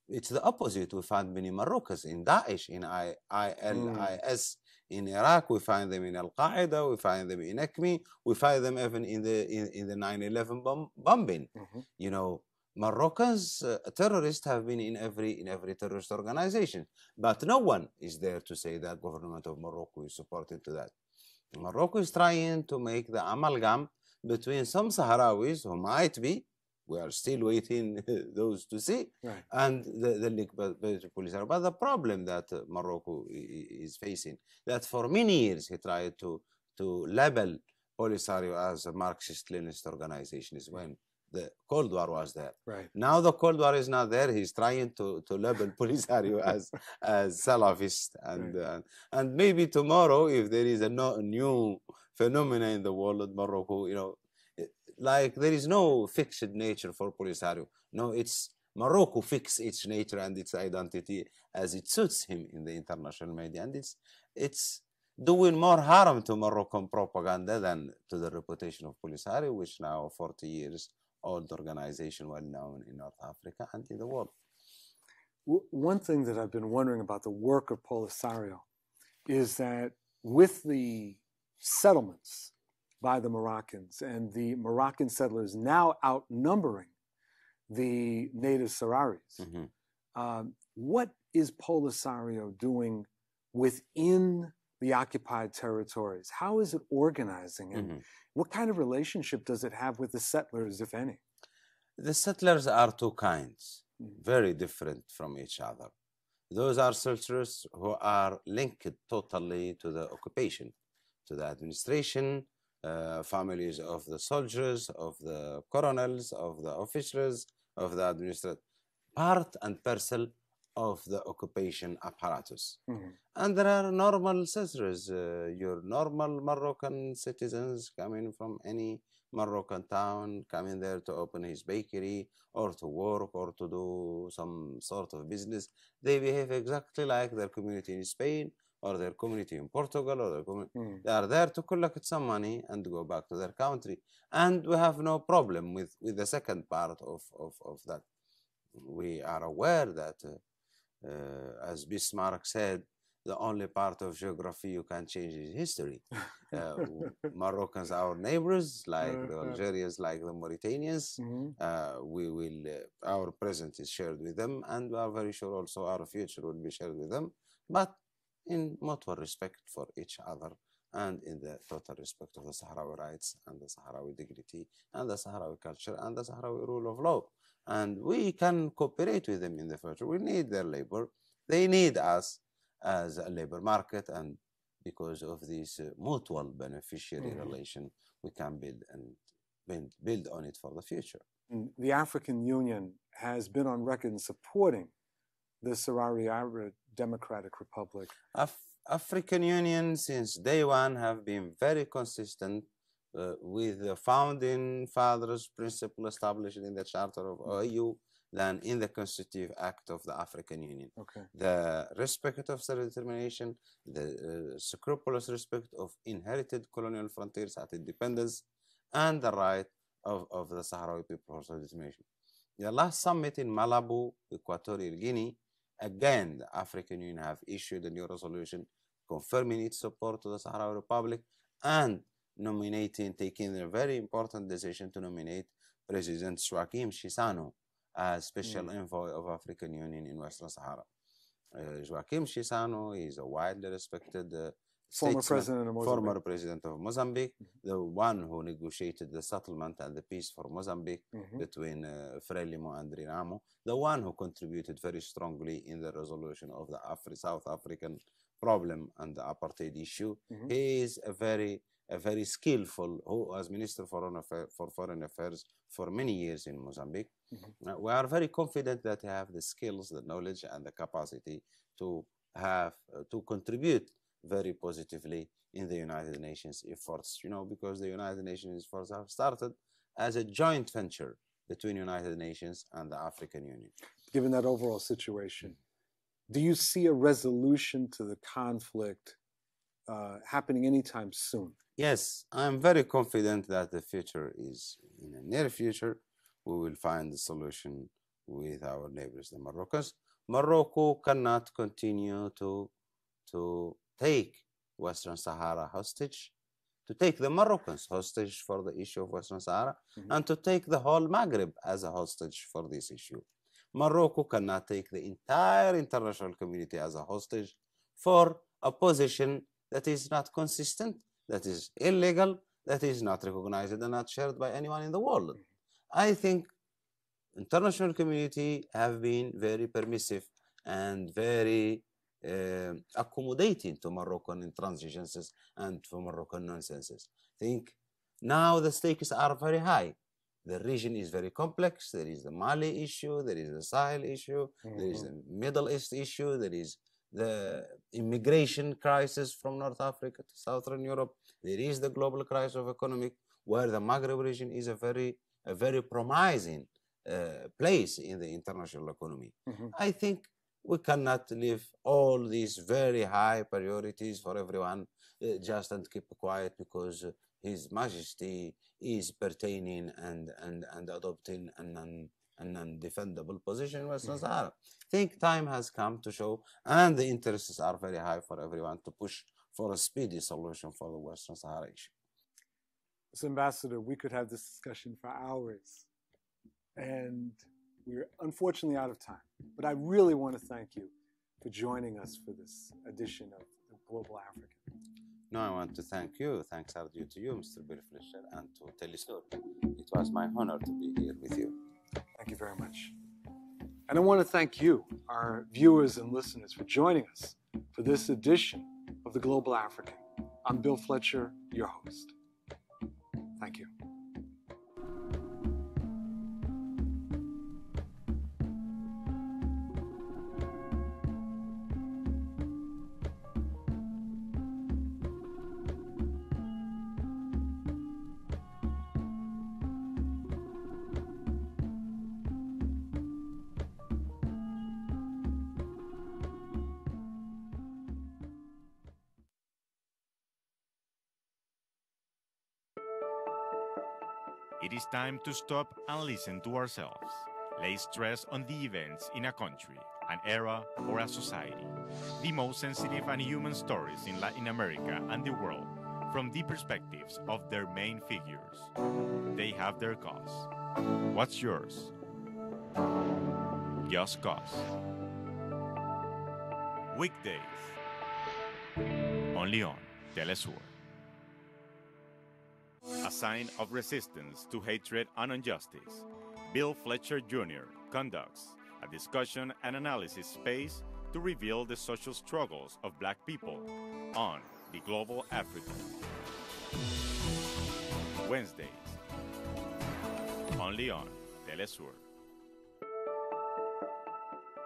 N: It's the opposite. We find many Moroccans in Daesh, in ILIS, in Iraq. We find them in Al-Qaeda. We find them in ACME. We find them even in the 9/11 bombing. You know, Moroccans, terrorists have been in every terrorist organization, but no one is there to say that government of Morocco is supporting to that. Morocco is trying to make the amalgam between some Sahrawis who might be, we are still waiting those to see,
L: right,
N: and the link between Polisario. But the problem that Morocco is facing, that for many years he tried to label Polisario as a Marxist-Leninist organization, is when the Cold War was there.
L: Right.
N: Now the Cold War is not there. He's trying to label Polisario as Salafist, and maybe tomorrow, if there is a new phenomena in the world, Morocco, you know, like there is no fixed nature for Polisario. No, it's Morocco fix its nature and its identity as it suits him in the international media, and it's doing more harm to Moroccan propaganda than to the reputation of Polisario, which now 40 years old organization, well known in North Africa and in the world.
L: One thing that I've been wondering about the work of Polisario is that with the settlements by the Moroccans and the Moroccan settlers now outnumbering the native Sahrawis, what is Polisario doing within the occupied territories? How is it organizing? And what kind of relationship does it have with the settlers, if any?
N: The settlers are two kinds, very different from each other. Those are soldiers who are linked totally to the occupation, to the administration, families of the soldiers, of the colonels, of the officers, of the administration, part and parcel of the occupation apparatus. And there are normal citizens, your normal Moroccan citizens coming from any Moroccan town, coming there to open his bakery or to work or to do some sort of business. They behave exactly like their community in Spain or their community in Portugal, or their they are there to collect some money and go back to their country. And we have no problem with the second part of that. We are aware that, as Bismarck said, the only part of geography you can change is history. Moroccans are our neighbors, like the Algerians, like the Mauritanians. Our present is shared with them, and we are very sure also our future will be shared with them, but in mutual respect for each other, and in the total respect of the Sahrawi rights and the Sahrawi dignity and the Sahrawi culture and the Sahrawi rule of law. And we can cooperate with them in the future. We need their labor. They need us as a labor market, and because of this mutual beneficiary relation, we can build on it for the future.
L: The African Union has been on record in supporting the Sahrawi Arab Democratic Republic.
N: African Union, since day one, have been very consistent with the founding fathers' principle established in the Charter of OAU than in the Constitutive Act of the African Union. The respect of self-determination, the scrupulous respect of inherited colonial frontiers at independence, and the right of the Sahrawi people for self-determination. The last summit in Malabo, Equatorial Guinea, again, the African Union have issued a new resolution confirming its support to the Sahrawi Republic and taking a very important decision to nominate President Joachim Chissano as Special Envoy of African Union in Western Sahara. Joachim Chissano is a widely respected
L: former president of Mozambique.
N: Former president of Mozambique, the one who negotiated the settlement and the peace for Mozambique between Frelimo and Renamo, the one who contributed very strongly in the resolution of the South African problem and the apartheid issue. He is a very skillful, who was Minister for Foreign Affairs for many years in Mozambique. We are very confident that he have the skills, the knowledge, and the capacity to contribute very positively in the United Nations efforts, because the United Nations efforts have started as a joint venture between United Nations and the African Union.
L: Given that overall situation, do you see a resolution to the conflict happening anytime soon?
N: Yes, I'm very confident that the future is, in the near future, we will find the solution with our neighbors, the Moroccans. Morocco cannot continue to take Western Sahara hostage, to take the Moroccans hostage for the issue of Western Sahara, and to take the whole Maghreb as a hostage for this issue. Morocco cannot take the entire international community as a hostage for a position that is not consistent, that is illegal, that is not recognized and not shared by anyone in the world. I think international community have been very permissive and very accommodating to Moroccan intransigences and to Moroccan nonsenses. I think now the stakes are very high. The region is very complex. There is the Mali issue, there is the Sahel issue, there is the Middle East issue, there is the immigration crisis from North Africa to Southern Europe. There is the global crisis of economic, where the Maghreb region is a very promising place in the international economy. I think we cannot leave all these very high priorities for everyone just and keep quiet because His Majesty is pertaining and adopting an undefendable position in Western Sahara. I think time has come to show, and the interests are very high for everyone to push for a speedy solution for the Western Sahara issue.
L: Mr. Ambassador, we could have this discussion for hours, and we're unfortunately out of time. But I really want to thank you for joining us for this edition of the Global African.
N: No, I want to thank you. Thanks are due to you, Mr. Bill Fletcher, and to teleSUR. It was my honor to be here with you.
L: Thank you very much. And I want to thank you, our viewers and listeners, for joining us for this edition of The Global African. I'm Bill Fletcher, your host. Thank you.
U: It is time to stop and listen to ourselves. Lay stress on the events in a country, an era, or a society. The most sensitive and human stories in Latin America and the world, from the perspectives of their main figures. They have their cause. What's yours? Just Cause. Weekdays. Only on teleSUR. A sign of resistance to hatred and injustice, Bill Fletcher Jr. conducts a discussion and analysis space to reveal the social struggles of Black people on The Global African. Wednesdays, only on teleSUR.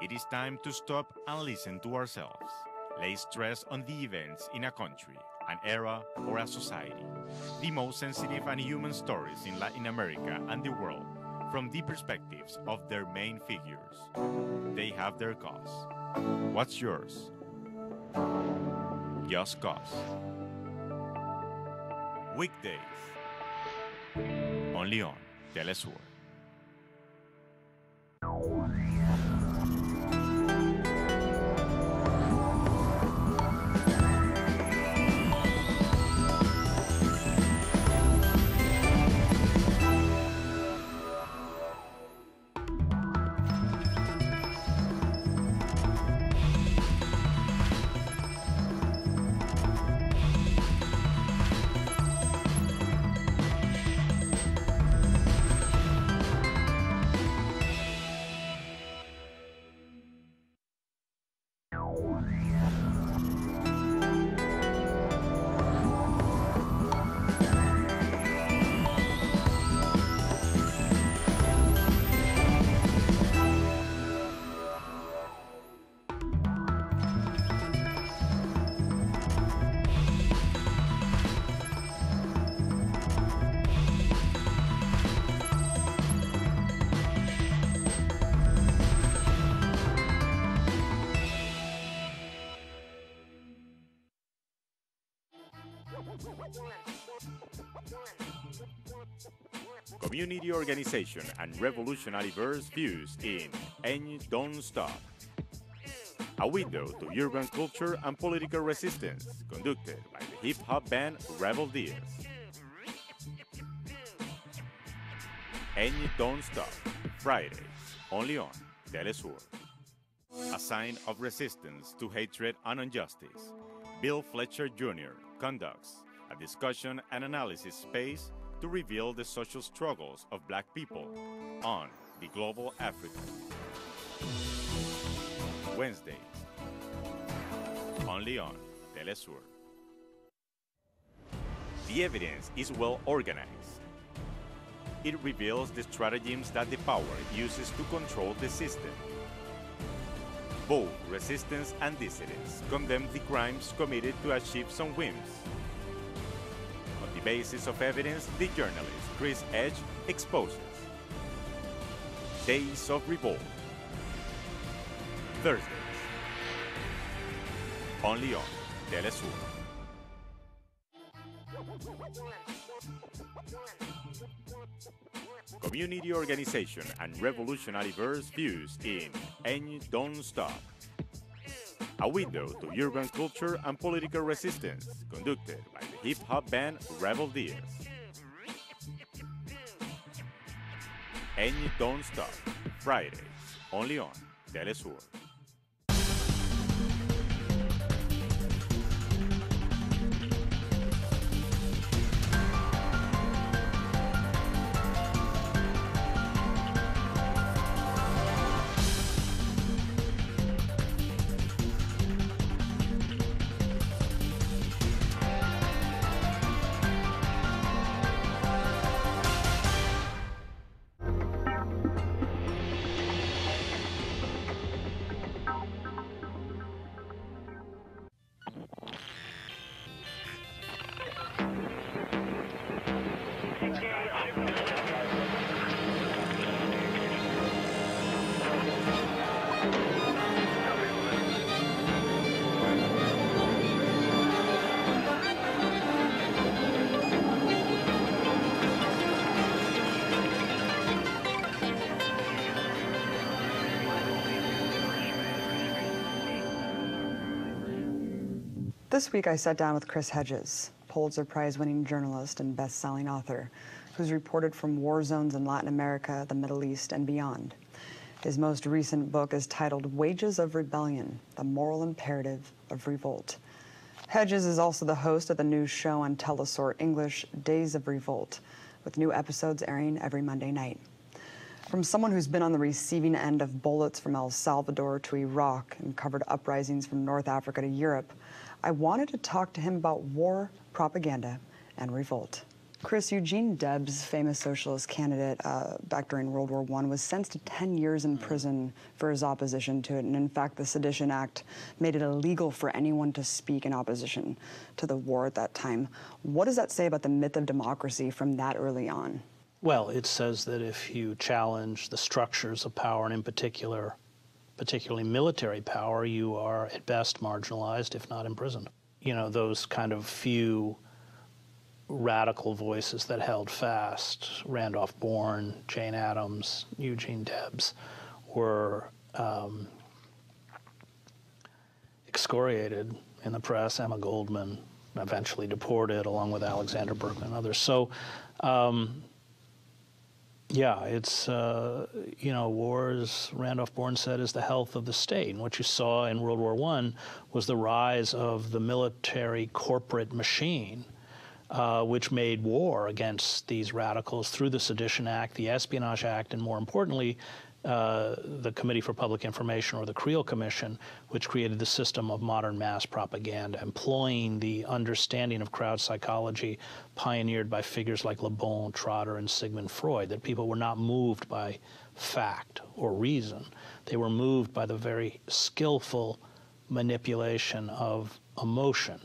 U: It is time to stop and listen to ourselves. Lay stress on the events in a country, an era, or a society. The most sensitive and human stories in Latin America and the world, from the perspectives of their main figures. They have their cause. What's yours? Just Cause. Weekdays. Only on teleSUR. Community organization and revolutionary verse fused in And Don't Stop. A window to urban culture and political resistance, conducted by the hip-hop band Rebel Deers. And Don't Stop, Fridays, only on teleSUR. A sign of resistance to hatred and injustice, Bill Fletcher Jr. conducts a discussion and analysis space to reveal the social struggles of Black people on The Global African. Wednesdays, only on teleSUR. The evidence is well organized. It reveals the stratagems that the power uses to control the system. Both resistance and dissidents condemn the crimes committed to achieve some whims. On the basis of evidence, the journalist Chris Edge exposes Days of Revolt. Thursdays, only on teleSUR. Community organization and revolutionary verse fused in And Don't Stop. A window to urban culture and political resistance, conducted by the hip-hop band Rebel Deers. And Don't Stop, Fridays, only on teleSUR.
O: This week I sat down with Chris Hedges, Pulitzer Prize-winning journalist and best-selling author, who's reported from war zones in Latin America, the Middle East, and beyond. His most recent book is titled Wages of Rebellion, The Moral Imperative of Revolt. Hedges is also the host of the new show on teleSUR English, Days of Revolt, with new episodes airing every Monday night. From someone who's been on the receiving end of bullets from El Salvador to Iraq and covered uprisings from North Africa to Europe, I wanted to talk to him about war, propaganda, and revolt. Chris, Eugene Debs, famous socialist candidate back during World War I, was sentenced to 10 years in prison for his opposition to it. And in fact, the Sedition Act made it illegal for anyone to speak in opposition to the war at that time. What does that say about the myth of democracy from that early on?
P: Well, it says that if you challenge the structures of power, and in particular, particularly military power, you are at best marginalized, if not imprisoned. You know, those kind of few radical voices that held fast, Randolph Bourne, Jane Addams, Eugene Debs, were excoriated in the press. Emma Goldman eventually deported, along with Alexander Berkman and others. So, yeah, it's, you know, war, as Randolph Bourne said, is the health of the state. And what you saw in World War I was the rise of the military corporate machine, which made war against these radicals through the Sedition Act, the Espionage Act, and more importantly, the Committee for Public Information, or the Creel Commission, which created the system of modern mass propaganda, employing the understanding of crowd psychology pioneered by figures like Le Bon, Trotter, and Sigmund Freud, that people were not moved by fact or reason. They were moved by the very skillful manipulation of emotion.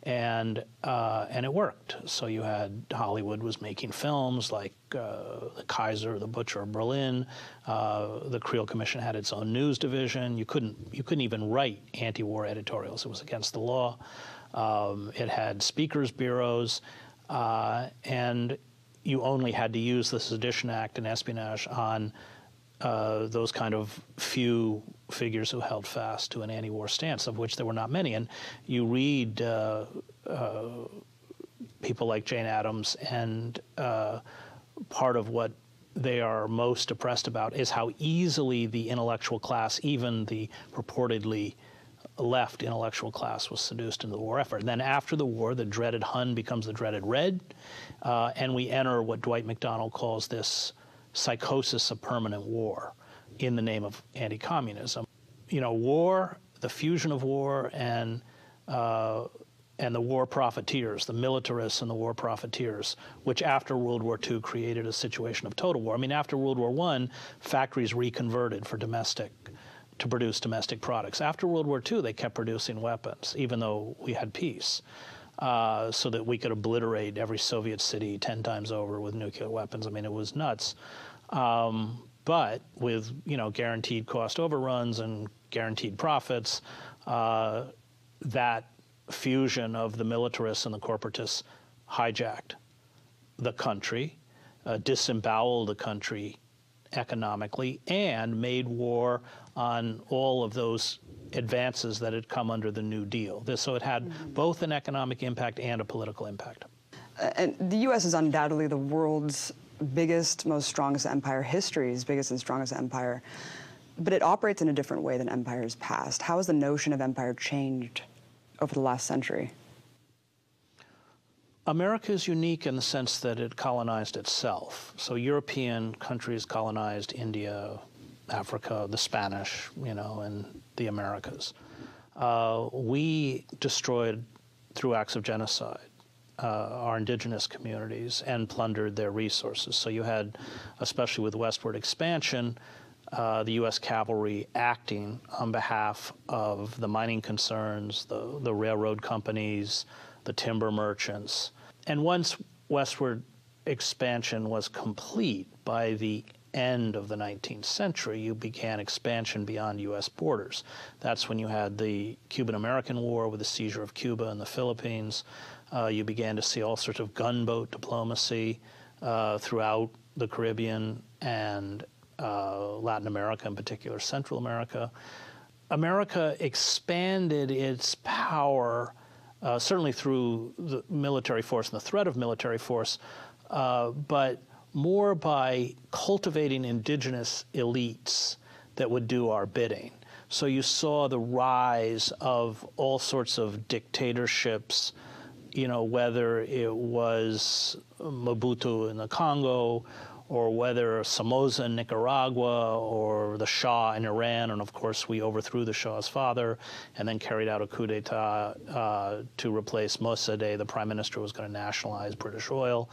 P: And it worked. So you had, Hollywood was making films like The Kaiser, The Butcher of Berlin. The Creel Commission had its own news division. You couldn't even write anti-war editorials. It was against the law. It had speakers bureaus, and you only had to use the Sedition Act and espionage on those kind of few figures who held fast to an anti-war stance, of which there were not many. And you read people like Jane Addams, and part of what they are most depressed about is how easily the intellectual class, even the purportedly left intellectual class, was seduced into the war effort. And then after the war, the dreaded Hun becomes the dreaded Red, and we enter what Dwight McDonald calls this psychosis of permanent war in the name of anti-communism. You know, war, the fusion of war and the war profiteers, the militarists and the war profiteers, which after World War II created a situation of total war. I mean, after World War I, factories reconverted to produce domestic products. After World War II, they kept producing weapons, even though we had peace. So that we could obliterate every Soviet city 10 times over with nuclear weapons. I mean, it was nuts. But with, you know, guaranteed cost overruns and guaranteed profits, that fusion of the militarists and the corporatists hijacked the country, disemboweled the country economically, and made war on all of those advances that had come under the New Deal. So it had both an economic impact and a political impact.
O: And the U.S. is undoubtedly the world's biggest, most strongest empire, history's biggest and strongest empire, but it operates in a different way than empires past. How has the notion of empire changed over the last century?
P: America is unique in the sense that it colonized itself. So European countries colonized India, Africa, the Spanish, you know, and the Americas. We destroyed, through acts of genocide, our indigenous communities and plundered their resources. So you had, especially with westward expansion, the U.S. cavalry acting on behalf of the mining concerns, the railroad companies, the timber merchants. And once westward expansion was complete, by the end of the 19th century, you began expansion beyond U.S. borders. That's when you had the Cuban-American War with the seizure of Cuba and the Philippines. You began to see all sorts of gunboat diplomacy throughout the Caribbean and Latin America, in particular Central America. America expanded its power certainly through the military force and the threat of military force, but more by cultivating indigenous elites that would do our bidding. So you saw the rise of all sorts of dictatorships, you know, whether it was Mobutu in the Congo, or whether Somoza in Nicaragua, or the Shah in Iran, and of course we overthrew the Shah's father and then carried out a coup d'etat to replace Mossadegh, the prime minister who was going to nationalize British oil.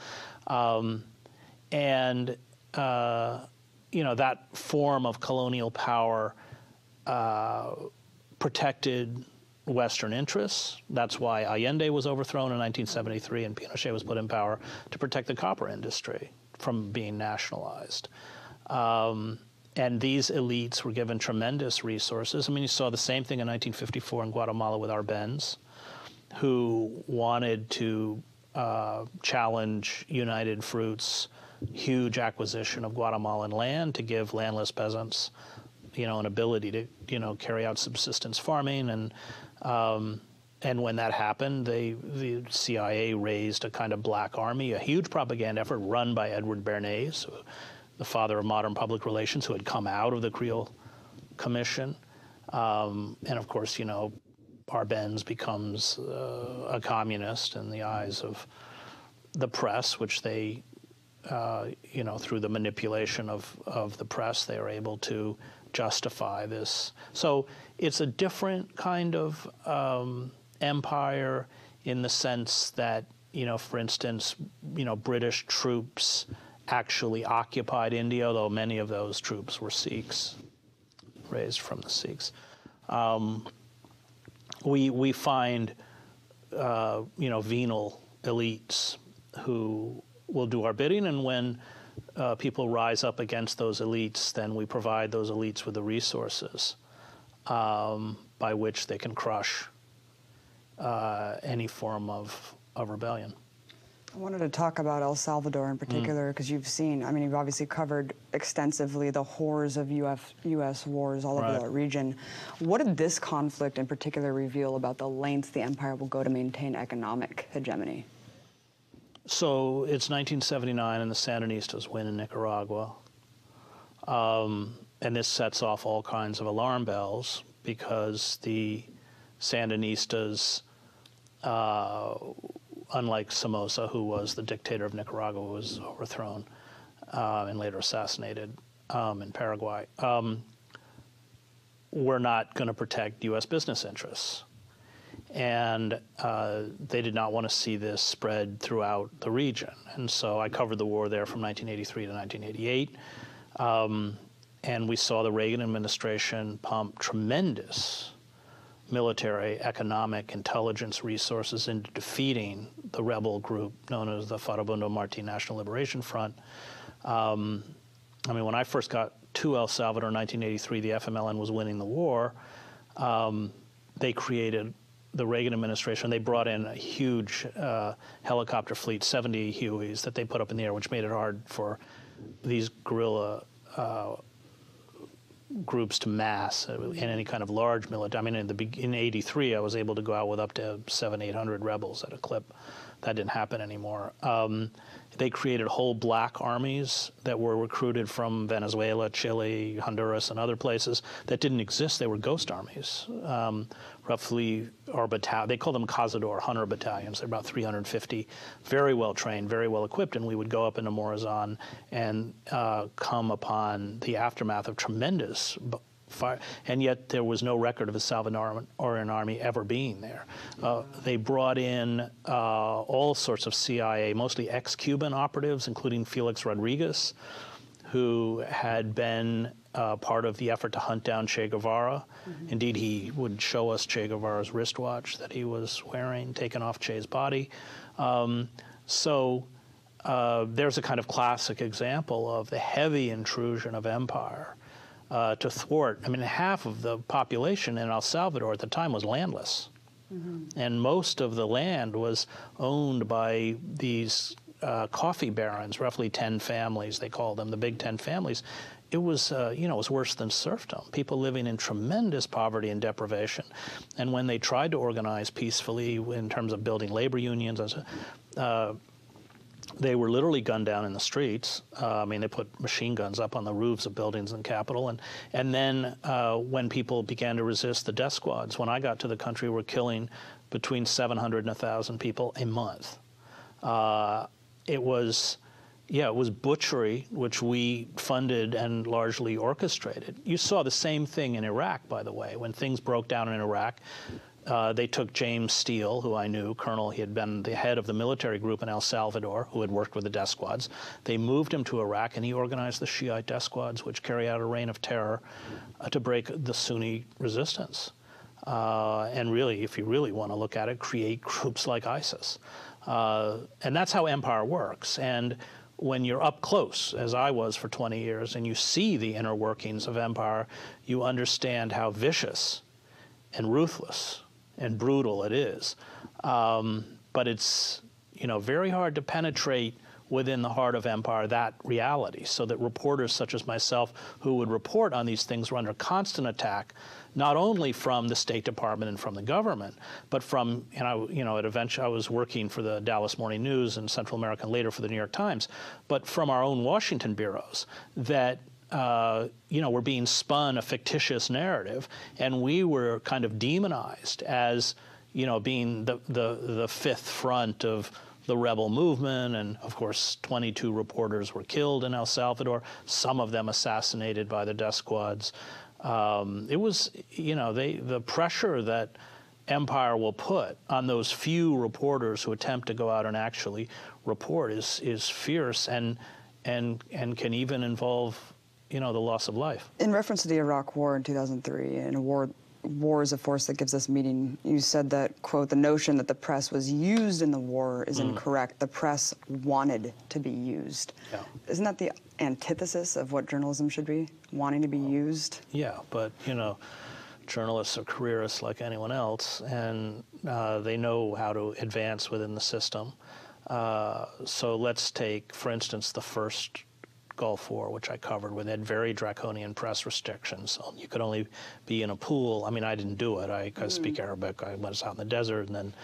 P: You know, that form of colonial power protected Western interests. That's why Allende was overthrown in 1973 and Pinochet was put in power to protect the copper industry from being nationalized. And these elites were given tremendous resources. I mean, you saw the same thing in 1954 in Guatemala with Arbenz, who wanted to challenge United Fruit's huge acquisition of Guatemalan land to give landless peasants, you know, an ability to, you know, carry out subsistence farming. And when that happened, the CIA raised a kind of black army, a huge propaganda effort run by Edward Bernays, the father of modern public relations, who had come out of the Creole Commission. And of course, you know, Arbenz becomes a communist in the eyes of the press, which they, you know, through the manipulation of the press, they are able to justify this. So it's a different kind of empire in the sense that, you know, for instance, you know, British troops actually occupied India, although many of those troops were Sikhs, raised from the Sikhs. We find, you know, venal elites who will do our bidding, and when people rise up against those elites, then we provide those elites with the resources by which they can crush any form of rebellion.
O: I wanted to talk about El Salvador in particular, because you've seen, I mean, you've obviously covered extensively the horrors of U.S. wars all over that region. What did this conflict in particular reveal about the lengths the empire will go to maintain economic hegemony?
P: So it's 1979 and the Sandinistas win in Nicaragua. And this sets off all kinds of alarm bells because the Sandinistas, unlike Somoza, who was the dictator of Nicaragua, who was overthrown and later assassinated in Paraguay, were not going to protect U.S. business interests. And they did not want to see this spread throughout the region. And so I covered the war there from 1983 to 1988. And we saw the Reagan administration pump tremendous military, economic, intelligence resources into defeating the rebel group known as the Farabundo Martin National Liberation Front. I mean, when I first got to El Salvador in 1983, the FMLN was winning the war. They created, the Reagan administration, they brought in a huge helicopter fleet, 70 Hueys that they put up in the air, which made it hard for these guerrilla groups to mass in any kind of large military. I mean, in '83, I was able to go out with up to 700-800 rebels at a clip. That didn't happen anymore. They created whole black armies that were recruited from Venezuela, Chile, Honduras, and other places that didn't exist. They were ghost armies. Roughly, our battalion, they call them Cazador, hunter battalions. They're about 350, very well trained, very well equipped, and we would go up into Morazan and come upon the aftermath of tremendous fire, and yet there was no record of a Salvadoran army ever being there. They brought in all sorts of CIA, mostly ex-Cuban operatives, including Felix Rodriguez, who had been part of the effort to hunt down Che Guevara. Indeed, he would show us Che Guevara's wristwatch that he was wearing, taken off Che's body. So there's a kind of classic example of the heavy intrusion of empire to thwart. I mean, half of the population in El Salvador at the time was landless. And most of the land was owned by these coffee barons, roughly 10 families, they call them, the big 10 families. It was, you know, it was worse than serfdom. People living in tremendous poverty and deprivation. And when they tried to organize peacefully in terms of building labor unions, they were literally gunned down in the streets. I mean, they put machine guns up on the roofs of buildings in the capital. And then when people began to resist, the death squads, when I got to the country, were killing between 700 and 1,000 people a month. It was butchery, which we funded and largely orchestrated. You saw the same thing in Iraq, by the way. When things broke down in Iraq, they took James Steele, who I knew, colonel. He had been the head of the military group in El Salvador, who had worked with the death squads. They moved him to Iraq, and he organized the Shiite death squads, which carry out a reign of terror to break the Sunni resistance. And really, if you really want to look at it, create groups like ISIS. And that's how empire works. And when you're up close, as I was for 20 years, and you see the inner workings of empire, you understand how vicious and ruthless and brutal it is. But it's, you know, very hard to penetrate within the heart of empire that reality, so that reporters such as myself who would report on these things were under constant attack, not only from the State Department and from the government, but from, at Adventure, I was working for the Dallas Morning News and Central America and later for the New York Times, but from our own Washington bureaus that were being spun a fictitious narrative, and we were kind of demonized as, being the fifth front of the rebel movement. And of course 22 reporters were killed in El Salvador, some of them assassinated by the death squads. It was, the pressure that empire will put on those few reporters who attempt to go out and actually report is fierce and can even involve, the loss of life.
O: In reference to the Iraq War in 2003, and war is a force that gives us meaning, you said that, quote, the notion that the press was used in the war is incorrect. The press wanted to be used.
P: Yeah.
O: Isn't that the antithesis of what journalism should be, wanting to be used?
P: Yeah, but, journalists are careerists like anyone else, and they know how to advance within the system. So let's take, for instance, the first Gulf War, which I covered, with had very draconian press restrictions. So you could only be in a pool. I mean, I didn't do it. I speak Arabic. I was out in the desert, and then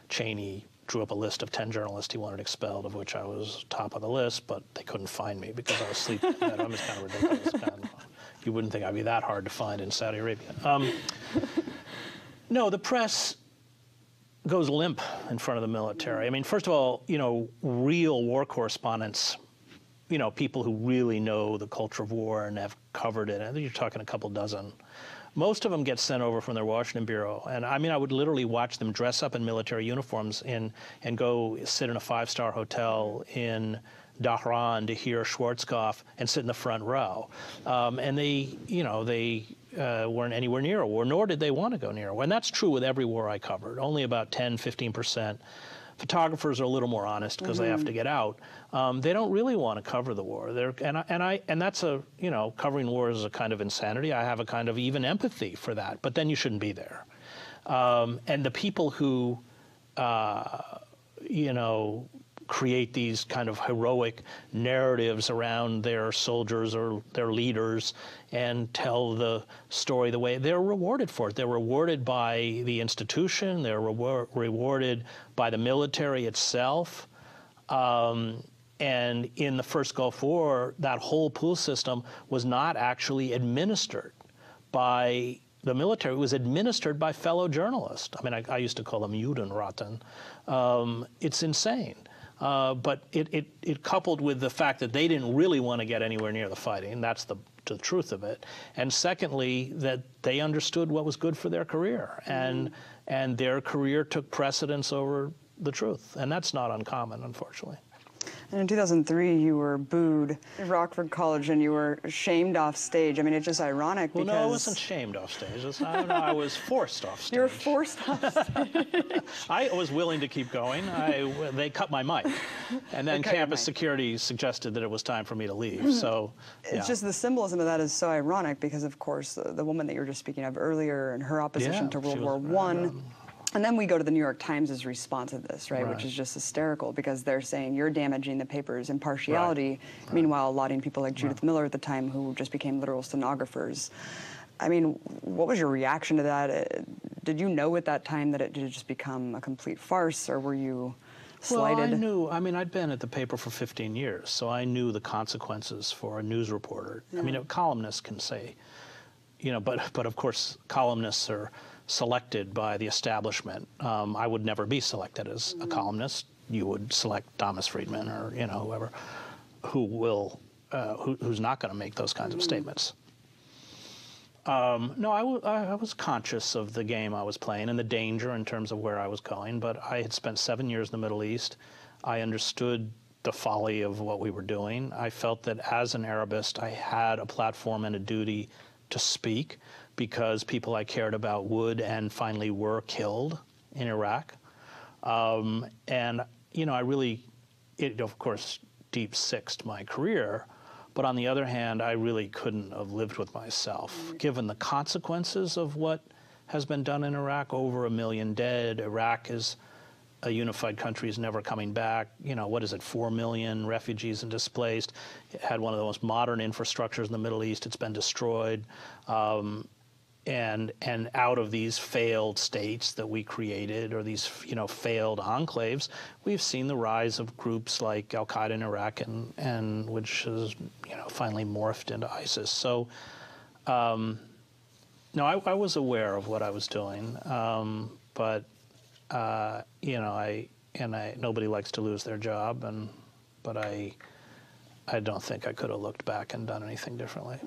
P: Cheney drew up a list of 10 journalists he wanted expelled, of which I was top of the list, but they couldn't find me because I was sleeping. That was kind of ridiculous. You wouldn't think I'd be that hard to find in Saudi Arabia. No, the press goes limp in front of the military. I mean, first of all, real war correspondents, people who really know the culture of war and have covered it. I think you're talking a couple dozen. Most of them get sent over from their Washington bureau. And I mean, I would literally watch them dress up in military uniforms and go sit in a 5-star hotel in Dhahran to hear Schwarzkopf and sit in the front row. And they weren't anywhere near a war, nor did they want to go near a war. And that's true with every war I covered. Only about 10, 15%. Photographers are a little more honest because they have to get out. They don't really want to cover the war. And that's covering war is a kind of insanity. I have a kind of even empathy for that. But then you shouldn't be there. And the people who, create these kind of heroic narratives around their soldiers or their leaders and tell the story the way they're rewarded for it. They're rewarded by the institution. They're rewarded by the military itself. And in the first Gulf War, that whole pool system was not actually administered by the military. It was administered by fellow journalists. I mean, I used to call them Judenraten. It's insane. But it coupled with the fact that they didn't really want to get anywhere near the fighting. That's the truth of it. And secondly, that they understood what was good for their career. And their career took precedence over the truth. And that's not uncommon, unfortunately.
O: And in 2003, you were booed at Rockford College, and you were shamed off stage. I mean, it's just ironic because...
P: Well, no, I wasn't shamed off stage. I was forced off stage.
O: You were forced off stage.
P: I was willing to keep going. They cut my mic. And then campus security suggested that it was time for me to leave. So,
O: It's just the symbolism of that is so ironic because, of course, the woman that you were just speaking of earlier and her opposition to World War I, And then we go to the New York Times' response of this, right,
P: Right.
O: which is just hysterical because they're saying you're damaging the paper's impartiality, meanwhile lauding people like Judith Miller at the time who just became literal stenographers. I mean, what was your reaction to that? Did you know at that time that it did just become a complete farce, or were you slighted?
P: Well, I knew. I mean, I'd been at the paper for 15 years, so I knew the consequences for a news reporter. I mean, a columnist can say, you know, but of course, columnists are selected by the establishment. I would never be selected as a columnist. You would select Thomas Friedman or, you know, whoever, who will, who's not going to make those kinds of statements. No, I was conscious of the game I was playing and the danger in terms of where I was going, but I had spent 7 years in the Middle East. I understood the folly of what we were doing. I felt that as an Arabist, I had a platform and a duty to speak because people I cared about would and finally were killed in Iraq. And, you know, I really, it of course deep sixed my career, but on the other hand, I really couldn't have lived with myself. Given the consequences of what has been done in Iraq, over 1 million dead, Iraq is a unified country, is never coming back. You know, what is it, 4 million refugees and displaced. It had one of the most modern infrastructures in the Middle East. It's been destroyed. And out of these failed states that we created, or these, you know, failed enclaves, we've seen the rise of groups like Al-Qaeda in Iraq, and which has, you know, finally morphed into ISIS. So, no, I was aware of what I was doing, but you know, nobody likes to lose their job, but I don't think I could have looked back and done anything differently.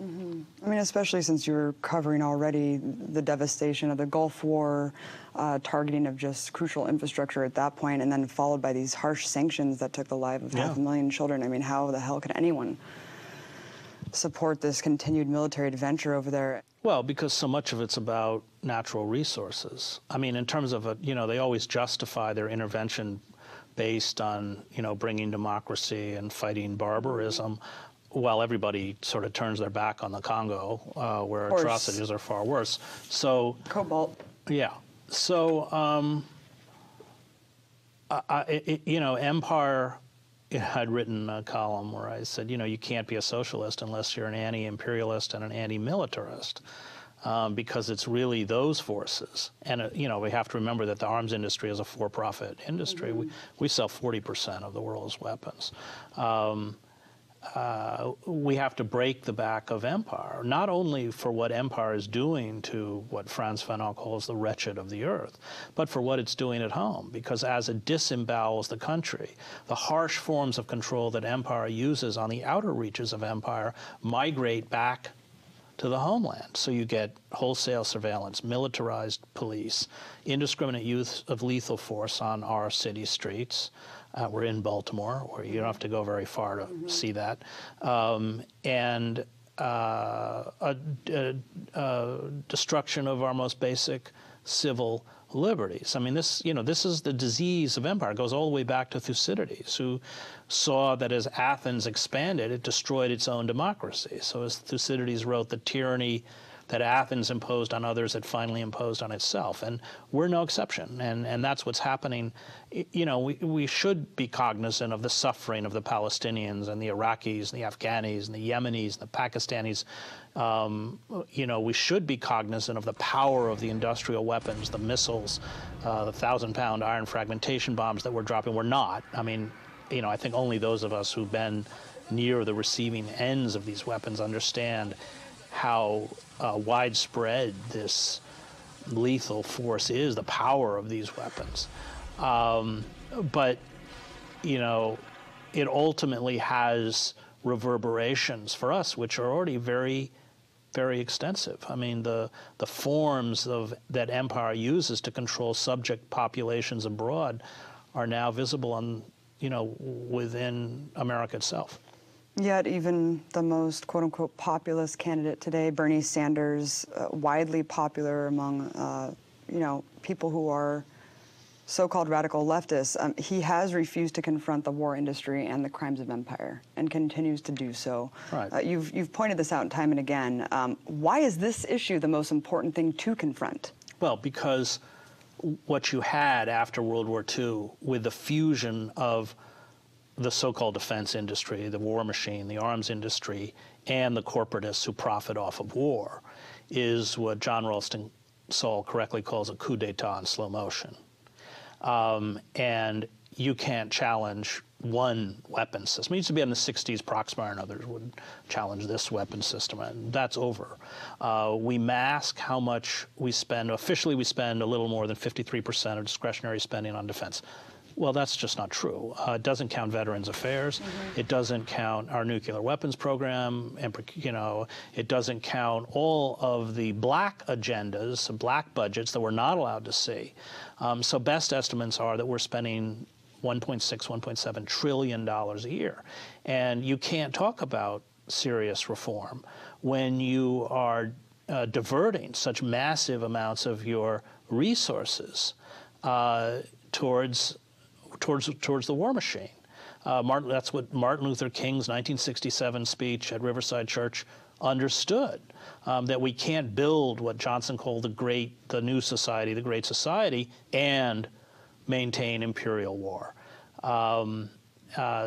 O: I mean, especially since you were covering already the devastation of the Gulf War, targeting of just crucial infrastructure at that point, and then followed by these harsh sanctions that took the life of 500,000 children. I mean, how the hell could anyone support this continued military adventure over there?
P: Well, because so much of it's about natural resources. I mean, in terms of, you know, they always justify their intervention based on, you know, bringing democracy and fighting barbarism, while everybody sort of turns their back on the Congo, where atrocities are far worse. So
O: cobalt.
P: Yeah. So, you know, Empire. I'd written a column where I said, you know, you can't be a socialist unless you're an anti-imperialist and an anti-militarist. Because it's really those forces. And, you know, we have to remember that the arms industry is a for-profit industry. We sell 40% of the world's weapons. We have to break the back of empire, not only for what empire is doing to what Frantz Fanon calls the wretched of the earth, but for what it's doing at home. Because as it disembowels the country, the harsh forms of control that empire uses on the outer reaches of empire migrate back to the homeland. So you get wholesale surveillance, militarized police, indiscriminate use of lethal force on our city streets. We're in Baltimore, where you don't have to go very far to see that. And destruction of our most basic civil liberties. I mean, this, you know, this is the disease of empire. It goes all the way back to Thucydides, who saw that as Athens expanded, it destroyed its own democracy. So as Thucydides wrote, the tyranny that Athens imposed on others, it finally imposed on itself. And we're no exception. And that's what's happening. You know, we should be cognizant of the suffering of the Palestinians and the Iraqis and the Afghanis and the Yemenis and the Pakistanis. You know, we should be cognizant of the power of the industrial weapons, the missiles, the 1,000-pound iron fragmentation bombs that we're dropping. We're not. I mean, you know, I think only those of us who've been near the receiving ends of these weapons understand how widespread this lethal force is, the power of these weapons. But, you know, it ultimately has reverberations for us, which are already very, very extensive. I mean, the forms that empire uses to control subject populations abroad are now visible on, you know, within America itself.
O: Yet even the most quote-unquote populist candidate today, Bernie Sanders, widely popular among, you know, people who are so-called radical leftists, he has refused to confront the war industry and the crimes of empire and continues to do so.
P: Right.
O: You've pointed this out time and again. Why is this issue the most important thing to confront?
P: Well, because what you had after World War II with the fusion of the so-called defense industry, the war machine, the arms industry, and the corporatists who profit off of war, is what John Ralston Saul correctly calls a coup d'etat in slow motion. And you can't challenge one weapon system. It used to be in the 60s, Proxmire and others would challenge this weapon system, and that's over. We mask how much we spend. Officially, we spend a little more than 53% of discretionary spending on defense. Well, that's just not true. It doesn't count Veterans Affairs. It doesn't count our nuclear weapons program, and it doesn't count all of the black agendas, black budgets that we're not allowed to see. So best estimates are that we're spending $1.6, $1.7 trillion a year. And you can't talk about serious reform when you are diverting such massive amounts of your resources towards the war machine. That's what Martin Luther King's 1967 speech at Riverside Church understood, that we can't build what Johnson called the new society, the Great Society, and maintain imperial war.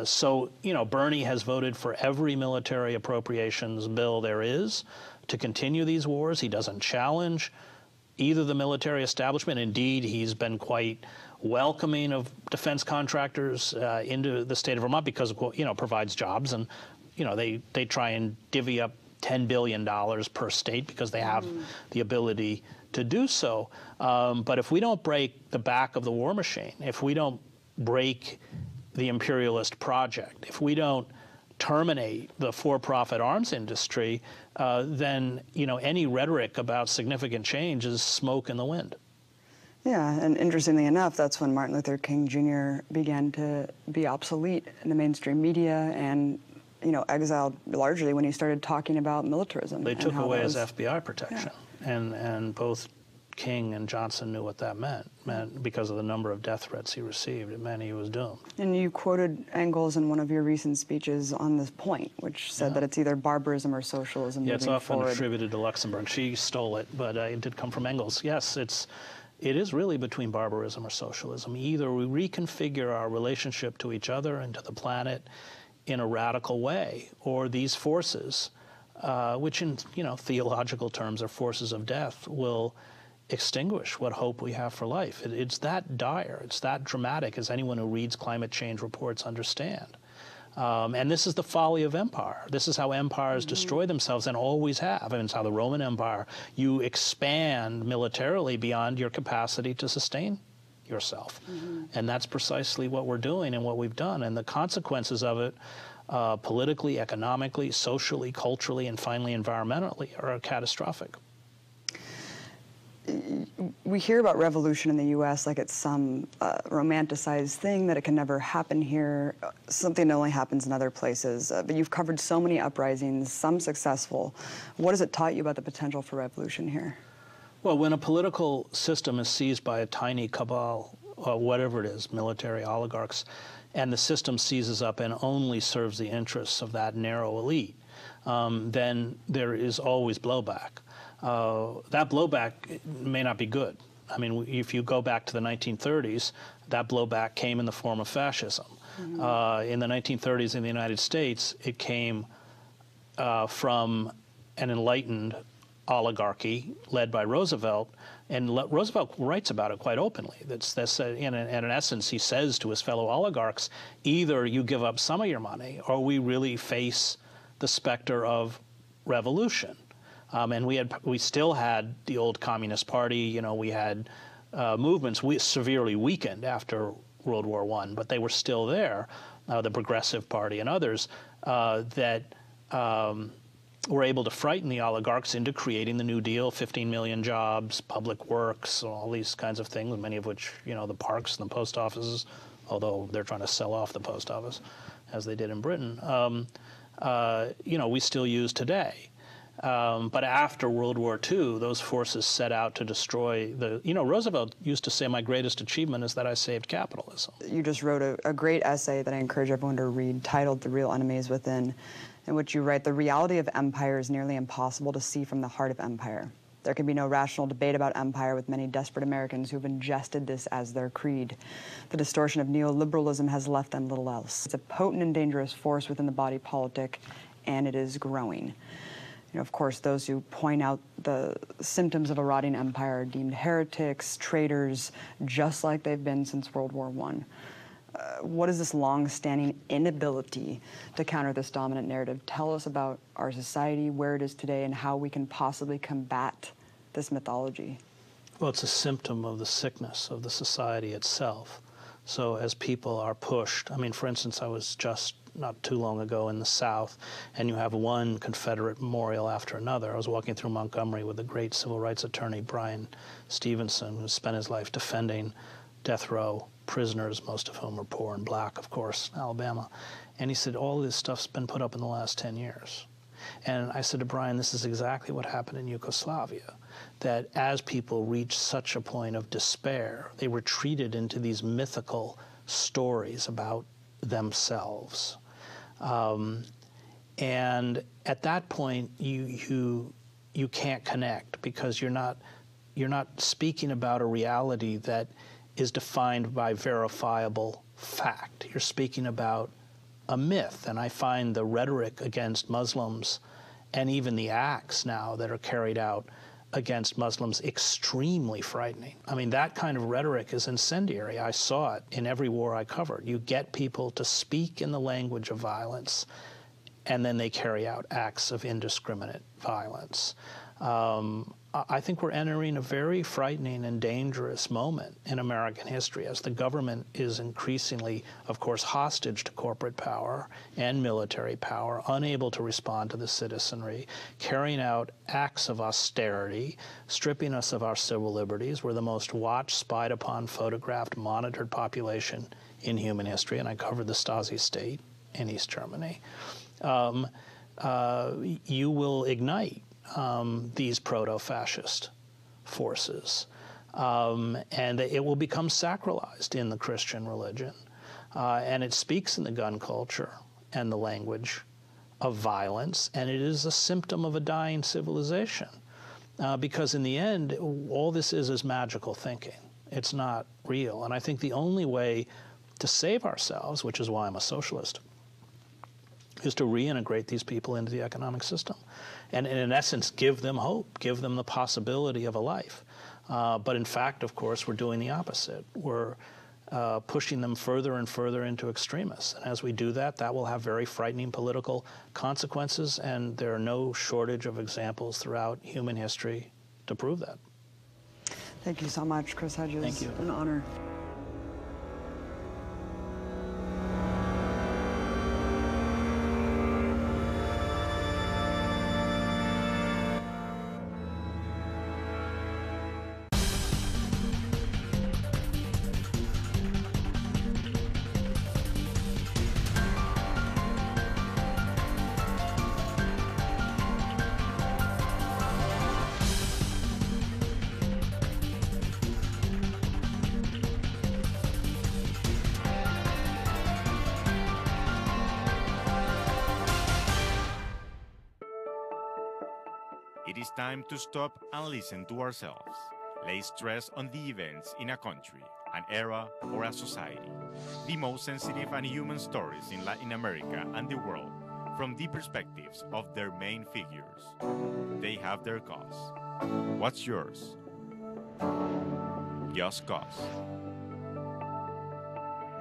P: So, Bernie has voted for every military appropriations bill there is to continue these wars. He doesn't challenge either the military establishment. Indeed, he's been quite welcoming of defense contractors into the state of Vermont because, it provides jobs, and, they try and divvy up $10 billion per state because they have the ability to do so. But if we don't break the back of the war machine, if we don't break the imperialist project, if we don't terminate the for-profit arms industry, then any rhetoric about significant change is smoke in the wind.
O: Yeah, and interestingly enough, that's when Martin Luther King Jr. began to be obsolete in the mainstream media and, exiled largely when he started talking about militarism.
P: They took away his FBI protection, and both King and Johnson knew what that meant. Because of the number of death threats he received, it meant he was doomed.
O: And you quoted Engels in one of your recent speeches on this point, which said that it's either barbarism or socialism moving
P: it's often
O: forward.
P: attributed to Luxemburg. She stole it, but it did come from Engels. Yes, it is really between barbarism or socialism. Either we reconfigure our relationship to each other and to the planet in a radical way, or these forces, which in theological terms are forces of death, will extinguish what hope we have for life. It's that dire, it's that dramatic, as anyone who reads climate change reports understand. And this is the folly of empire. This is how empires destroy themselves and always have. I mean, it's how the Roman Empire, you expand militarily beyond your capacity to sustain yourself. And that's precisely what we're doing and what we've done. And the consequences of it, politically, economically, socially, culturally, and finally environmentally, are catastrophic.
O: We hear about revolution in the U.S. like it's some romanticized thing, that it can never happen here, something that only happens in other places. But you've covered so many uprisings, some successful. What has it taught you about the potential for revolution here?
P: Well, when a political system is seized by a tiny cabal, whatever it is, military oligarchs, and the system seizes up and only serves the interests of that narrow elite, then there is always blowback. That blowback may not be good. I mean, if you go back to the 1930s, that blowback came in the form of fascism. In the 1930s in the United States, it came from an enlightened oligarchy led by Roosevelt, and Roosevelt writes about it quite openly. In essence, he says to his fellow oligarchs, either you give up some of your money or we really face the specter of revolution. And we still had the old Communist Party. We had movements severely weakened after World War I, but they were still there, the Progressive Party and others, that were able to frighten the oligarchs into creating the New Deal, 15 million jobs, public works, all these kinds of things, many of which, the parks and the post offices, although they're trying to sell off the post office, as they did in Britain, we still use today. But after World War II, those forces set out to destroy Roosevelt used to say, my greatest achievement is that I saved capitalism.
O: You just wrote a great essay that I encourage everyone to read, titled The Real Enemy is Within, in which you write, the reality of empire is nearly impossible to see from the heart of empire. There can be no rational debate about empire with many desperate Americans who've ingested this as their creed. The distortion of neoliberalism has left them little else. It's a potent and dangerous force within the body politic, and it is growing. You know, of course, those who point out the symptoms of a rotting empire are deemed heretics, traitors, just like they've been since World War I. What is this long-standing inability to counter this dominant narrative? Tell us about our society, where it is today, and how we can possibly combat this mythology.
P: Well, it's a symptom of the sickness of the society itself. So as people are pushed, I mean, for instance, I was just not too long ago in the South, and you have one Confederate memorial after another. I was walking through Montgomery with the great civil rights attorney, Brian Stevenson, who spent his life defending death row prisoners, most of whom are poor and black, of course, in Alabama. And he said, all this stuff's been put up in the last 10 years. And I said to Brian, this is exactly what happened in Yugoslavia, that as people reached such a point of despair, they were treated into these mythical stories about themselves. And at that point, you can't connect, because you're not speaking about a reality that is defined by verifiable fact. You're speaking about a myth, and I find the rhetoric against Muslims and even the acts now that are carried out against Muslims extremely frightening. I mean, that kind of rhetoric is incendiary. I saw it in every war I covered. You get people to speak in the language of violence, and then they carry out acts of indiscriminate violence. I think we're entering a very frightening and dangerous moment in American history as the government is increasingly, of course, hostage to corporate power and military power, unable to respond to the citizenry, carrying out acts of austerity, stripping us of our civil liberties. We're the most watched, spied upon, photographed, monitored population in human history, and I covered the Stasi state in East Germany. You will ignite these proto-fascist forces, and it will become sacralized in the Christian religion, and it speaks in the gun culture and the language of violence, and it is a symptom of a dying civilization, because in the end, all this is magical thinking. It's not real, and I think the only way to save ourselves, which is why I'm a socialist, is to reintegrate these people into the economic system and in essence give them hope, give them the possibility of a life. But in fact, of course, we're doing the opposite. We're pushing them further and further into extremists. And as we do that, that will have very frightening political consequences, and there are no shortage of examples throughout human history to prove that.
O: Thank you so much, Chris Hedges.
P: Thank you.
O: An honor.
U: It is time to stop and listen to ourselves. Lay stress on the events in a country, an era, or a society. The most sensitive and human stories in Latin America and the world, from the perspectives of their main figures. They have their cause. What's yours? Just Cause.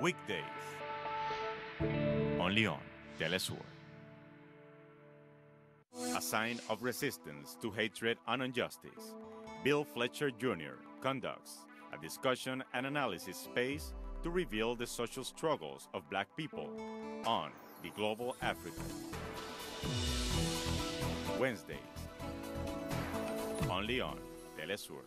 U: Weekdays. Only on teleSUR. A sign of resistance to hatred and injustice, Bill Fletcher Jr. conducts a discussion and analysis space to reveal the social struggles of Black people on the Global Africa. Wednesdays, only on teleSUR.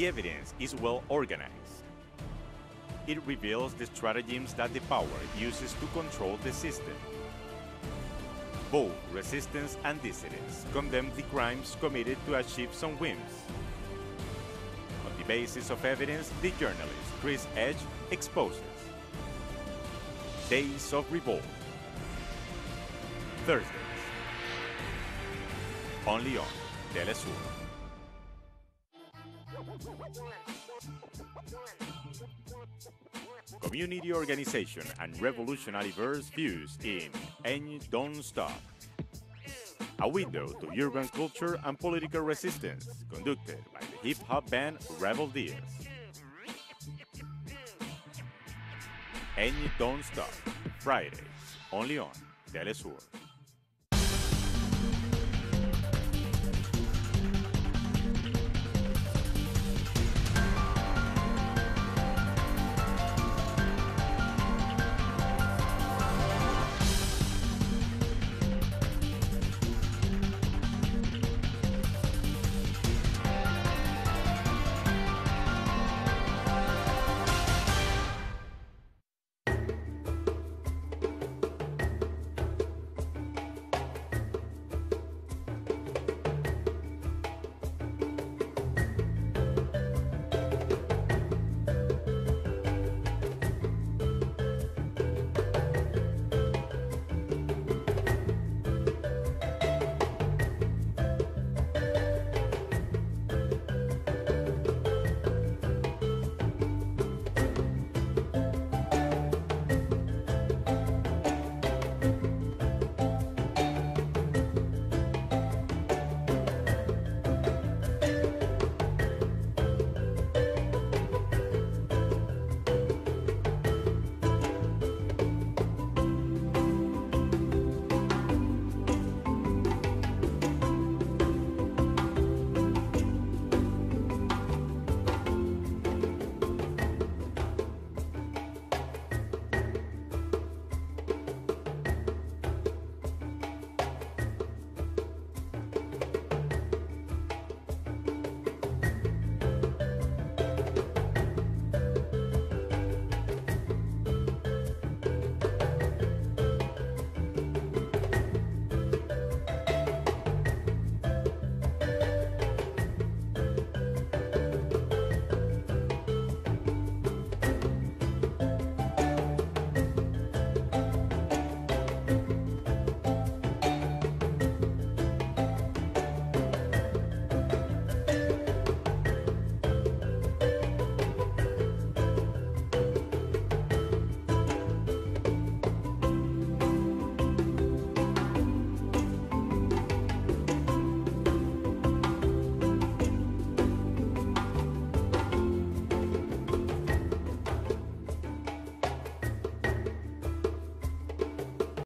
U: The evidence is well organized. It reveals the stratagems that the power uses to control the system. Both resistance and dissidents condemn the crimes committed to achieve some whims. On the basis of evidence, the journalist Chris Edge exposes Days of Revolt. Thursdays. Only on teleSUR. Community organization and revolutionary verse fused in And Don't Stop. A window to urban culture and political resistance, conducted by the hip-hop band Rebel Diaz. And Don't Stop, Fridays, only on teleSUR.